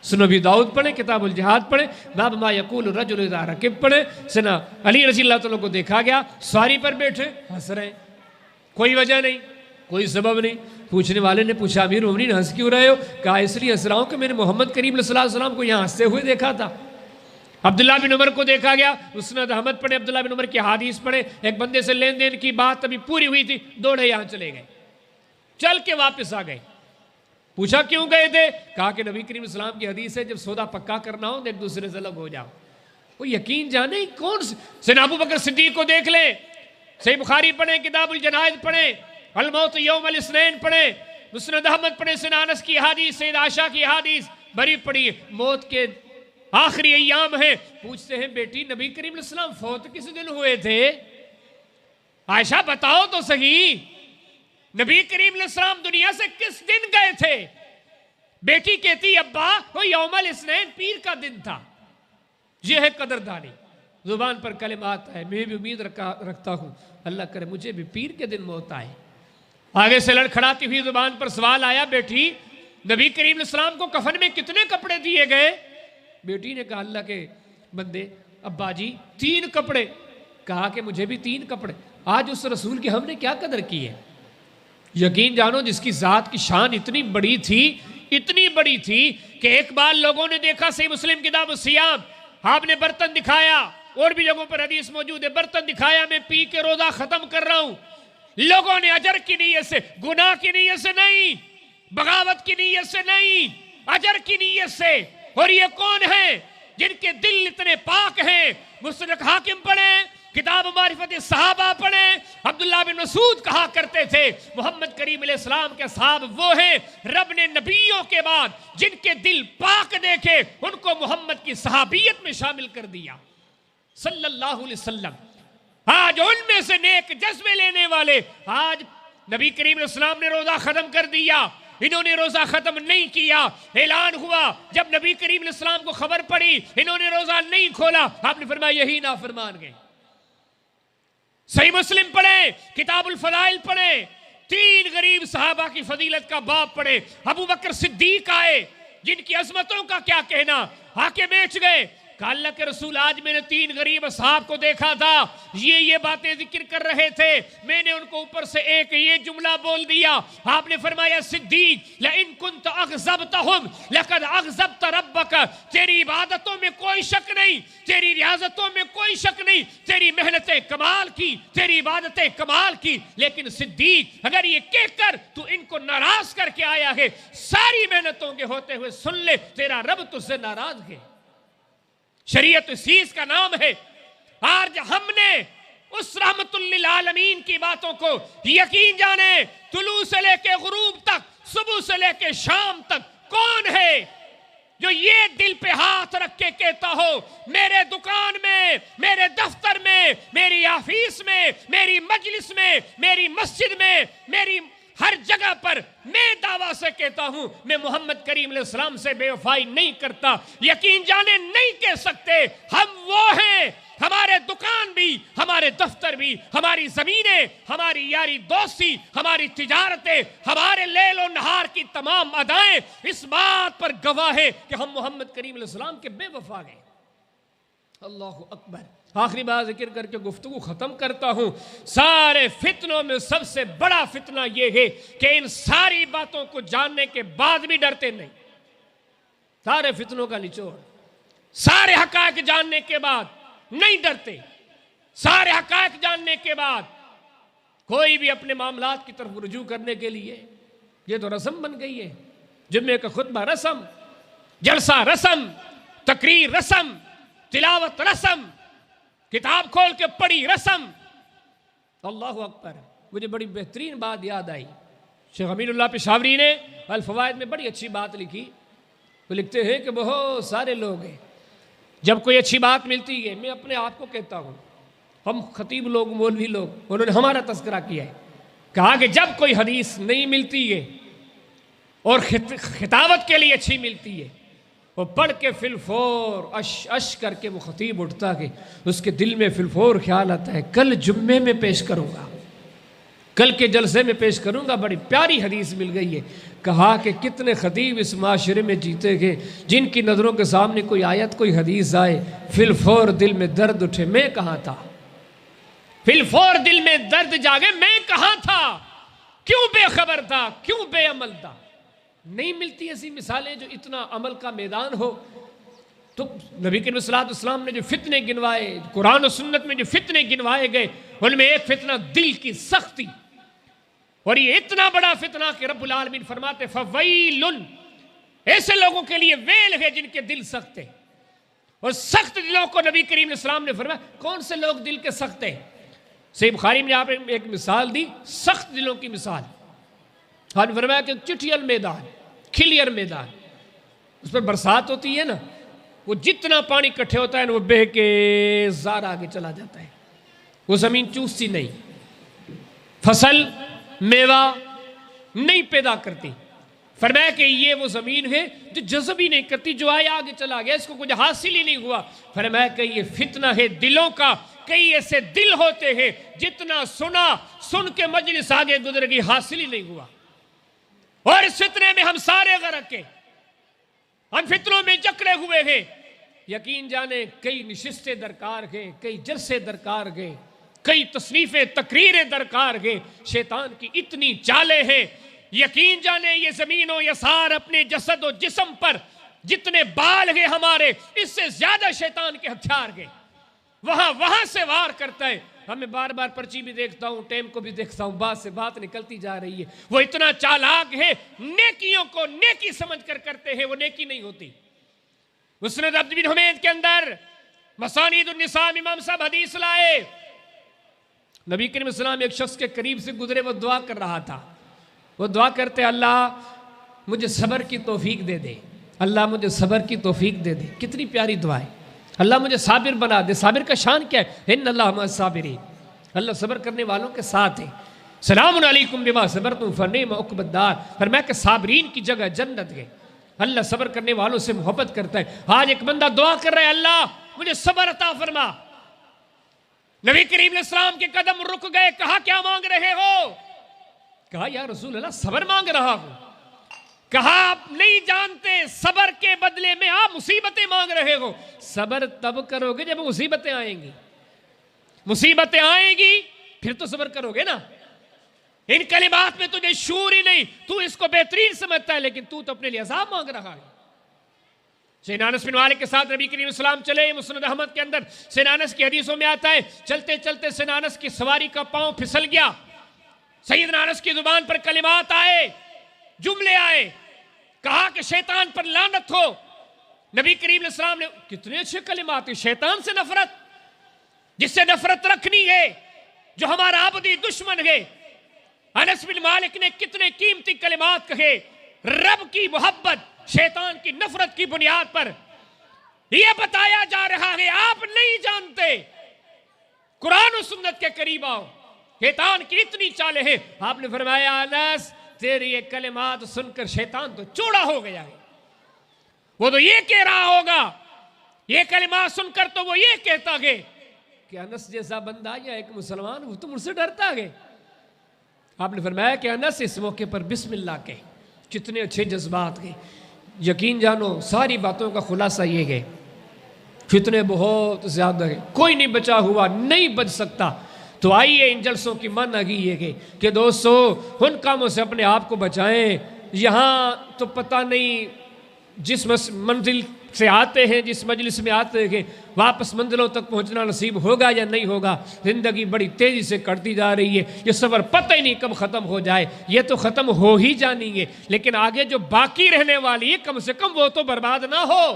सुनो भी दाऊद पढ़े, किताबुल जिहाद पढ़े, बाब मा यकूल रजुल इज़ा रकिब पढ़े। सना अली रज़ी अल्लाह तआला को देखा गया सवारी पर बैठे हंस रहे, कोई वजह नहीं, कोई सबब नहीं। पूछने वाले ने पूछा अमीर मोमिनीन हंस क्यों रहे हो? कहा इसलिए हंस रहा हूँ कि मैंने मोहम्मद करीम सल्लल्लाहु अलैहि वसल्लम को यहाँ हंसते हुए देखा था। अब्दुल्ला बिन उमर को देखा गया, मुस्नद अहमद पढ़े, अब्दुल्ला बिन उमर की हदीस पढ़े। एक बंदे से लेन देन की बात अभी पूरी हुई थी, दौड़े यहाँ चले गए, चल के वापस आ गए। पूछा क्यों गए थे? कहा कि नबी करीम सल्लल्लाहु अलैहि वसल्लम की हदीस है जब सौदा पक्का करना हो तो एक दूसरे से अलग हो जाओ। वो यकीन जाने कौन से अबू बकर सिद्दीक को देख ले, सही बुखारी पढ़े, किताबुल जनाइज पढ़े, अल मौत यौमल इस्नैन पढ़े, मुस्नद अहमद पढ़े, सना अनस की हदीस, सैयद आयशा की हदीस बड़ी पढ़ी। मौत के आखिरी अय्याम है। पूछते हैं बेटी नबी करीम सल्लल्लाहु अलैहि वसल्लम फौत किस दिन हुए थे? आयशा बताओ तो सही, नबी करीम सल्लल्लाहु अलैहि वसल्लम दुनिया से किस दिन गए थे? बेटी कहती अब्बा वो यौमल इस्नैन पीर का दिन था। यह है कदरदानी, जुबान पर कलिमात है। मैं भी उम्मीद रखता हूं अल्लाह करे मुझे भी पीर के दिन मौत आए। आगे से लड़खड़ाती हुई जुबान पर सवाल आया बेटी नबी करीम सल्लल्लाहु अलैहि वसल्लम को कफन में कितने कपड़े दिए गए? बेटी ने कहा अल्लाह के बंदे अब्बा जी 3 कपड़े। कहा कि मुझे भी 3 कपड़े। आज उस रसूल की हमने क्या कदर की है। यकीन जानो जिसकी जात की शान इतनी बड़ी थी, इतनी बड़ी थी कि एक बार लोगों ने देखा, सही मुस्लिम किताब सियाम, आपने बर्तन दिखाया, और भी जगहों पर हदीस मौजूद है, बर्तन दिखाया मैं पी के रोजा खत्म कर रहा हूं। लोगों ने अजर की नीयत से, गुनाह की नीयत से नहीं, बगावत की नीयत से नहीं, अजर की नीयत से। और ये कौन है जिनके दिल इतने पाक हैं? मुस्तदरक हाकिम पढ़े, किताब मारिफत सहाबा पढ़े। अब्दुल्ला बिन मसूद कहा करते थे मोहम्मद करीम अलैहिस्सलाम के साहब वो हैं रब ने नबियों के बाद जिनके दिल पाक देखे उनको मोहम्मद की सहाबियत में शामिल कर दिया सल्लल्लाहु अलैहि वसल्लम। आज उनमें से नेक जज्बे लेने वाले, आज नबी करीम अलैहिस्सलाम ने रोजा खत्म कर दिया, इन्होंने रोजा खत्म नहीं किया। ऐलान हुआ जब नबी करीम अलैहिस्सलाम को खबर पड़ी, इन्होंने रोजा नहीं खोला, आपने फरमाया यही नाफरमान गए। सही मुस्लिम पढ़े, किताबुल फदाइल पढ़े, 3 गरीब सहाबा की फजीलत का बाब पढ़े। अबू बकर सिद्दीक आए जिनकी अजमतों का क्या कहना, आके बेच गए। कहा अल्लाह के रसूल आज मैंने 3 गरीब साहब को देखा था, ये बातें जिक्र कर रहे थे, मैंने उनको ऊपर से एक ये जुमला बोल दिया। आपने फरमाया सिद्दीक लइन कुंत अग़ज़बतहुम लक़द अग़ज़बत रब्बक, तेरी इबादतों में कोई शक नहीं, तेरी रियाजतों में कोई शक नहीं, तेरी मेहनतें कमाल की, तेरी इबादतें कमाल की, लेकिन सिद्दीक अगर ये कहकर तू इनको नाराज करके आया है, सारी मेहनतों के होते हुए सुन ले तेरा रब तुझसे नाराज है। शरीयत इस का नाम है। आज हमने उस रहमतुल लिल आलमीन की बातों को यकीन जाने, तुलू से लेके गुरूब तक, सुबह से लेके शाम तक, कौन है जो ये दिल पे हाथ रख के कहता हो मेरे दुकान में, मेरे दफ्तर में, मेरी ऑफिस में, मेरी मजलिस में, मेरी मस्जिद में, मेरी हर जगह पर मैं दावा से कहता हूं मैं मोहम्मद करीम अलैहिस्सलाम से बेवफाई नहीं करता। यकीन जाने नहीं कह सकते। हम वो हैं, हमारे दुकान भी, हमारे दफ्तर भी, हमारी जमीनें, हमारी यारी दोस्ती, हमारी तिजारतें, हमारे लैल नहार की तमाम अदाएं इस बात पर गवाह है कि हम मोहम्मद करीम अलैहिस्सलाम के बेवफा गए। अल्लाहु अकबर। आखिरी बात जिक्र करके गुफ्तगू खत्म करता हूं। सारे फितनों में सबसे बड़ा फितना यह है कि इन सारी बातों को जानने के बाद भी डरते नहीं। सारे फितनों का निचोड़, सारे हकायक जानने के बाद नहीं डरते। सारे हकायक जानने के बाद कोई भी अपने मामलात की तरफ रुजू करने के लिए, ये तो रस्म बन गई है। जुम्मे का खुतबा रस्म, जलसा रस्म, तकरीर रस्म, तिलावत रस्म, किताब खोल के पढ़ी रस्म। अल्लाहु अकबर। मुझे बड़ी बेहतरीन बात याद आई, शेख अमीनुल्लाह पेशावरी ने अल फवाइद में बड़ी अच्छी बात लिखी। वो लिखते हैं कि बहुत सारे लोग हैं, जब कोई अच्छी बात मिलती है, मैं अपने आप को कहता हूँ, हम खतीब लोग, मौलवी लोग, उन्होंने हमारा तस्करा किया है, कहा कि जब कोई हदीस नहीं मिलती है और खिताबत के लिए अच्छी मिलती है, वो पढ़ के फिलफोर अश अश करके वो खतीब उठता कि उसके दिल में फिलफोर ख्याल आता है कल जुम्मे में पेश करूँगा, कल के जलसे में पेश करूँगा। बड़ी प्यारी हदीस मिल गई है। कहा कि कितने खतीब इस माशरे में जीते गए जिनकी नज़रों के सामने कोई आयत कोई हदीस आए फिलफोर दिल में दर्द उठे, मैं कहाँ था, फिलफोर दिल में दर्द जागे, मैं कहाँ था, क्यों बेखबर था, क्यों बेअमल था। नहीं मिलती ऐसी मिसालें जो इतना अमल का मैदान हो। तो नबी करीम सल्लल्लाहु अलैहि वसल्लम ने जो फितने गिनवाए, कुरान और सुन्नत में जो फितने गिनवाए गए, उनमें एक फितना दिल की सख्ती, और ये इतना बड़ा फितना कि रब्बुल आलमीन फरमाते फवैलुन, ऐसे लोगों के लिए वेल है जिनके दिल सख्त है। और सख्त दिलों को नबी करीम सल्लल्लाहु अलैहि वसल्लम ने फरमाया, कौन से लोग दिल के सख्त हैं। सही बुखारी में यहाँ पे एक मिसाल दी सख्त दिलों की मिसाल। हाँ फरमाया कि चिटियल मैदान, खिलियर मैदान, उस पर बरसात होती है ना, वो जितना पानी इकट्ठे होता है ना वो बह के ज़ार आगे चला जाता है, वो ज़मीन चूसती नहीं, फसल मेवा नहीं पैदा करती। फरमाया कि ये वो ज़मीन है जो जज़ब ही नहीं करती, जो आया आगे चला गया, इसको कुछ हासिल ही नहीं हुआ। फरमाया कि ये फितना है दिलों का। कई ऐसे दिल होते हैं जितना सुना, सुन के मजलिस आगे गुजर गई, हासिल ही नहीं हुआ। और इस फितने में हम सारे गरक के, हम फितनों में जकड़े हुए हैं। यकीन जाने कई निशिस्तें दरकार है, कई जलसे दरकार है, कई तसनीफें तकरीरें दरकार है। शैतान की इतनी चालें हैं। यकीन जाने ये ज़मीन और यसार अपने जसद और जिस्म पर जितने बाल है हमारे, इससे ज्यादा शैतान के हथियार है। वहां से वार करता है। हमें बार बार पर्ची भी देखता हूँ, टेम को भी देखता हूँ, बात से बात निकलती जा रही है। वो इतना चालाक है, नेकियों को नेकी समझ कर करते हैं, वो नेकी नहीं होती। मुस्नद अब्द बिन हुमैद के अंदर मसानीदुन निसा में इमाम साहब हदीस लाए। नबी करीम सल्लल्लाहु अलैहि वसल्लम एक शख्स के करीब से गुजरे, वो दुआ कर रहा था। वो दुआ करते, अल्लाह मुझे सब्र की तौफीक दे दे, अल्लाह मुझे सब्र की तौफीक दे दे। कितनी प्यारी दुआ है। अल्लाह मुझे साबिर बना दे। साबिर का शान क्या है? इन्नल्लाह मअस साबिरीन, अल्लाह सब्र करने वालों के साथ है। सलामुन अलैकुम बिमा सबरतुम फनिअम उक़बद्दार, फरमाया कि साबिरीन की जगह जन्नत है। अल्लाह सब्र करने वालों से मोहब्बत करता है। आज एक बंदा दुआ कर रहा है, अल्लाह मुझे सब्र अता फरमा। नबी करीम सल्लल्लाहु अलैहि वसल्लम के कदम रुक गए। कहा क्या मांग रहे हो? कहा या रसूल अल्लाह सब्र मांग रहा हूं। कहा आप नहीं जानते, सब्र के बदले में आप मुसीबतें मांग रहे हो। सब्र तब करोगे जब मुसीबतें आएंगी। मुसीबतें आएंगी फिर तो सब्र करोगे ना। इन कलिमात में तुझे शूर ही नहीं, तू इसको बेहतरीन समझता है, लेकिन तू तो अपने लिए अज़ाब मांग रहा है। सैयदना अनस बिन मालिक के साथ नबी करीम सल्लल्लाहु अलैहि वसल्लम चले। मुस्नद अहमद के अंदर सैयदना अनस की हदीसों में आता है, चलते चलते सैयदना अनस की सवारी का पांव फिसल गया। सैयदना अनस की जुबान पर कलिमात आए, जुमले आए। कहा कि शैतान पर लानत हो। नबी करीम सल्लल्लाहु अलैहि वसल्लम ने कितने अच्छे कलिमात है। शैतान से नफरत, जिससे नफरत रखनी है, जो हमारा आबदी दुश्मन है। अनस बिन मालिक ने कितने कीमती कलिमात कहे। रब की मोहब्बत शैतान की नफरत की बुनियाद पर यह बताया जा रहा है, आप नहीं जानते। कुरान और सुन्नत के करीब आओ, शैतान की इतनी चालें हैं। आपने फरमाया अनस तेरी ये कलिमात सुनकर शैतान तो चौड़ा हो गया है। वो तो ये कह रहा होगा, ये कलिमात सुनकर तो वो ये कहता है कि अनस जैसा बंदा या एक मुसलमान वो तो मुझसे डरता है। आपने फरमाया कि अनस इस मौके पर बिस्मिल्लाह के। कितने अच्छे जज्बात के। यकीन जानो सारी बातों का खुलासा ये है, फितने बहुत ज्यादा है, कोई नहीं बचा हुआ, नहीं बच सकता। तो आइए इन जलसों की मन आगी ये है कि दोस्तों उन कामों से अपने आप को बचाएं। यहाँ तो पता नहीं जिस मंजिल से आते हैं, जिस मजलिस में आते हैं, वापस मंजिलों तक पहुँचना नसीब होगा या नहीं होगा। ज़िंदगी बड़ी तेज़ी से कटती जा रही है। ये सफ़र पता ही नहीं कब ख़त्म हो जाए। ये तो ख़त्म हो ही जानी है, लेकिन आगे जो बाकी रहने वाली है कम से कम वो तो बर्बाद ना हो।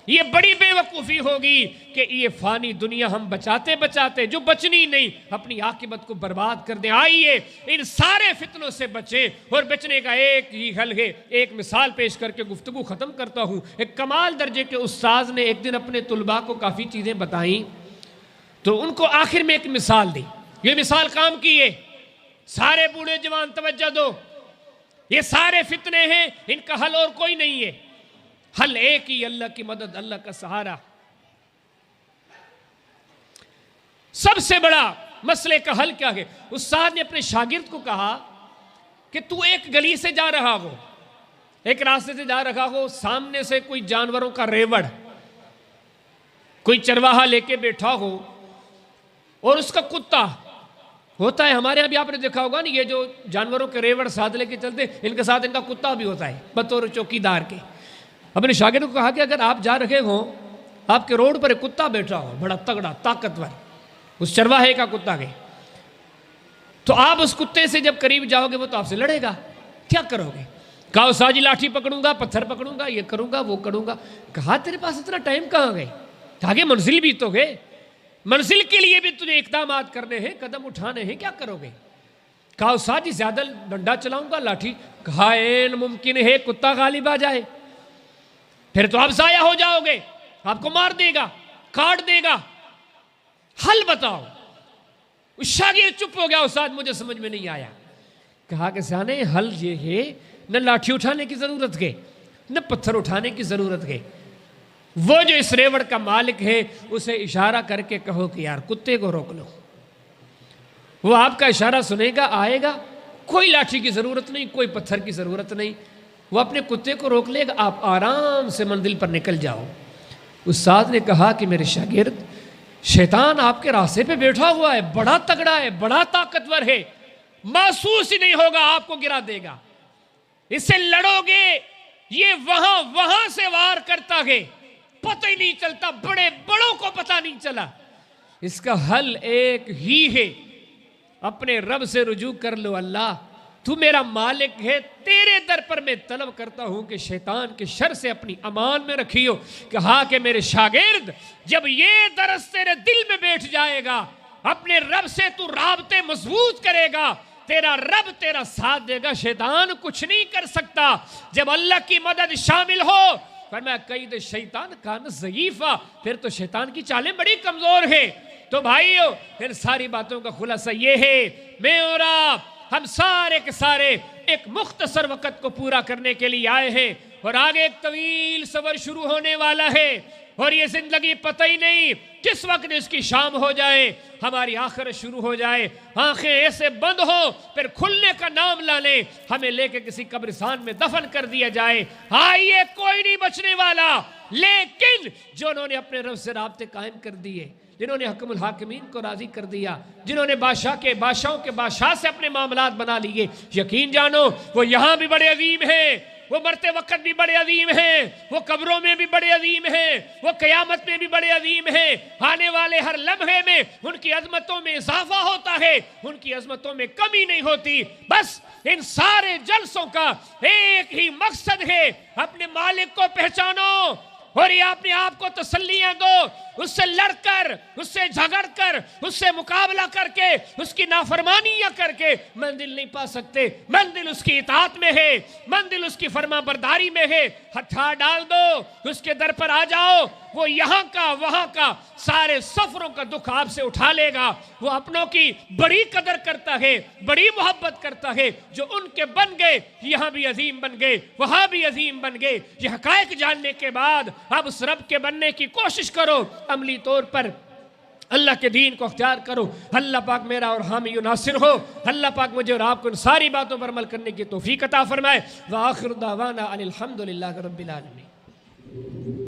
ये बड़ी बेवकूफ़ी होगी कि ये फ़ानी दुनिया हम बचाते बचाते जो बचनी नहीं, अपनी आकिबत को बर्बाद कर दें। आइए इन सारे फितनों से बचें, और बचने का एक ही हल है। एक मिसाल पेश करके गुफ्तगू ख़त्म करता हूँ। एक कमाल दर्जे के उस्ताद ने एक दिन अपने तुलबा को काफ़ी चीज़ें बताई, तो उनको आखिर में एक मिसाल दी। ये मिसाल काम की है। सारे बूढ़े जवान तवज्जो दो, ये सारे फितने हैं, इनका हल और कोई नहीं है। हल एक ही, अल्लाह की मदद, अल्लाह का सहारा। सबसे बड़ा मसले का हल क्या है? उस्ताद ने अपने शागिर्द को कहा कि तू एक गली से जा रहा हो, एक रास्ते से जा रहा हो, सामने से कोई जानवरों का रेवड़, कोई चरवाहा लेके बैठा हो और उसका कुत्ता होता है। हमारे यहाँ भी आपने देखा होगा ना, ये जो जानवरों के रेवड़ साथ लेके चलते, इनके साथ इनका कुत्ता भी होता है बतौर चौकीदार के। अपने शागिर्द को कहा कि अगर आप जा रहे हो, आपके रोड पर एक कुत्ता बैठा हो, बड़ा तगड़ा ताकतवर, उस चरवाहे का कुत्ता के, तो आप उस कुत्ते से जब करीब जाओगे वो तो आपसे लड़ेगा, क्या करोगे? कहा साजी लाठी पकड़ूंगा, पत्थर पकड़ूंगा, ये करूंगा वो करूंगा। कहा तेरे पास इतना टाइम कहाँ गए? आगे मंजिल भी तो गए, मंजिल के लिए भी तुझे इकदाम करने हैं, कदम उठाने हैं, क्या करोगे? कहा साजी ज्यादा डंडा चलाऊंगा, लाठी। कहा एन मुमकिन है कुत्ता गालिब आ जाए, फिर तो आप जाया हो जाओगे, आपको मार देगा, काट देगा, हल बताओ। उस शागिर्द चुप हो गया, उस्ताद मुझे समझ में नहीं आया। कहा कि सियाने हल ये है, न लाठी उठाने की जरूरत है, न पत्थर उठाने की जरूरत है। वो जो इस रेवड़ का मालिक है उसे इशारा करके कहो कि यार कुत्ते को रोक लो, वो आपका इशारा सुनेगा, आएगा, कोई लाठी की जरूरत नहीं, कोई पत्थर की जरूरत नहीं, वो अपने कुत्ते को रोक लेगा, आप आराम से मंजिल पर निकल जाओ। उस्ताद ने कहा कि मेरे शागिर्द, शैतान आपके रास्ते पे बैठा हुआ है, बड़ा तगड़ा है, बड़ा ताकतवर है, महसूस ही नहीं होगा, आपको गिरा देगा। इससे लड़ोगे, ये वहां वहां से वार करता है, पता ही नहीं चलता, बड़े बड़ों को पता नहीं चला। इसका हल एक ही है, अपने रब से रुजू कर लो। अल्लाह तू मेरा मालिक है, तेरे दर पर मैं तलब करता हूं कि शैतान के शर से अपनी अमान में रखियो। कहा कि मेरे शागिर्द, जब ये दरस तेरे दिल में बैठ जाएगा, अपने रब से तू राबते मजबूत करेगा, तेरा रब तेरा साथ देगा, शैतान कुछ नहीं कर सकता। जब अल्लाह की मदद शामिल हो, पर मैं कैद शैतान कान ज़ईफ़ा, फिर तो शैतान की चालें बड़ी कमजोर है। तो भाइयों, फिर सारी बातों का खुलासा ये है, मैं और आप, हम सारे के सारे एक मुख्तसर वक़्त को पूरा करने के लिए आए हैं, और आगे एक तवील सफर शुरू होने वाला है, और ये जिंदगी पता ही नहीं किस वक्त इसकी शाम हो जाए, हमारी आखिरत शुरू हो जाए, आंखें ऐसे बंद हो फिर खुलने का नाम ला ले, हमें लेके किसी कब्रिस्तान में दफन कर दिया जाए। आइए, कोई नहीं बचने वाला, लेकिन जो उन्होंने अपने रब से राब्ते कायम कर दिए, जिन्होंने हकमुल हाकिमीन को राजी कर दिया, जिन्होंने बादशाहों के बादशाह से अपने मामलात बना लिए, यकीन जानो वो यहाँ भी बड़े अजीम हैं, वो मरते वक्त भी बड़े अजीम हैं, वो कब्रों में भी बड़े अजीम हैं, वो क़यामत में भी बड़े अजीम हैं। आने वाले हर लम्हे में उनकी अजमतों में इजाफा होता है, उनकी अजमतों में कमी नहीं होती। बस इन सारे जलसों का एक ही मकसद है, अपने मालिक को पहचानो और ये अपने आप को तसल्लियां दो, उससे लड़कर, उससे झगड़कर, उससे मुकाबला करके, उसकी नाफरमानियां करके मंजिल नहीं पा सकते। मंजिल उसकी इताअत में है, मंजिल उसकी फरमाबरदारी में है। हथा डाल दो, उसके दर पर आ जाओ, वो यहाँ का वहाँ का सारे सफरों का दुख आपसे उठा लेगा। वो अपनों की बड़ी कदर करता है, बड़ी मोहब्बत करता है, जो उनके बन गए यहाँ भी अजीम बन गए, वहाँ भी अजीम बन गए। ये हकायक जानने के बाद अब उस रब के बनने की कोशिश करो, अमली तौर पर अल्लाह के दीन को अख्तियार करो। अल्लाह पाक मेरा और हामी नासिर हो। अल्लाह पाक मुझे और आपको इन सारी बातों पर अमल करने की तौफीक अता फरमाए। व आखिर दावाना अनिल हम्दुलिल्लाहि रब्बिल आलमीन।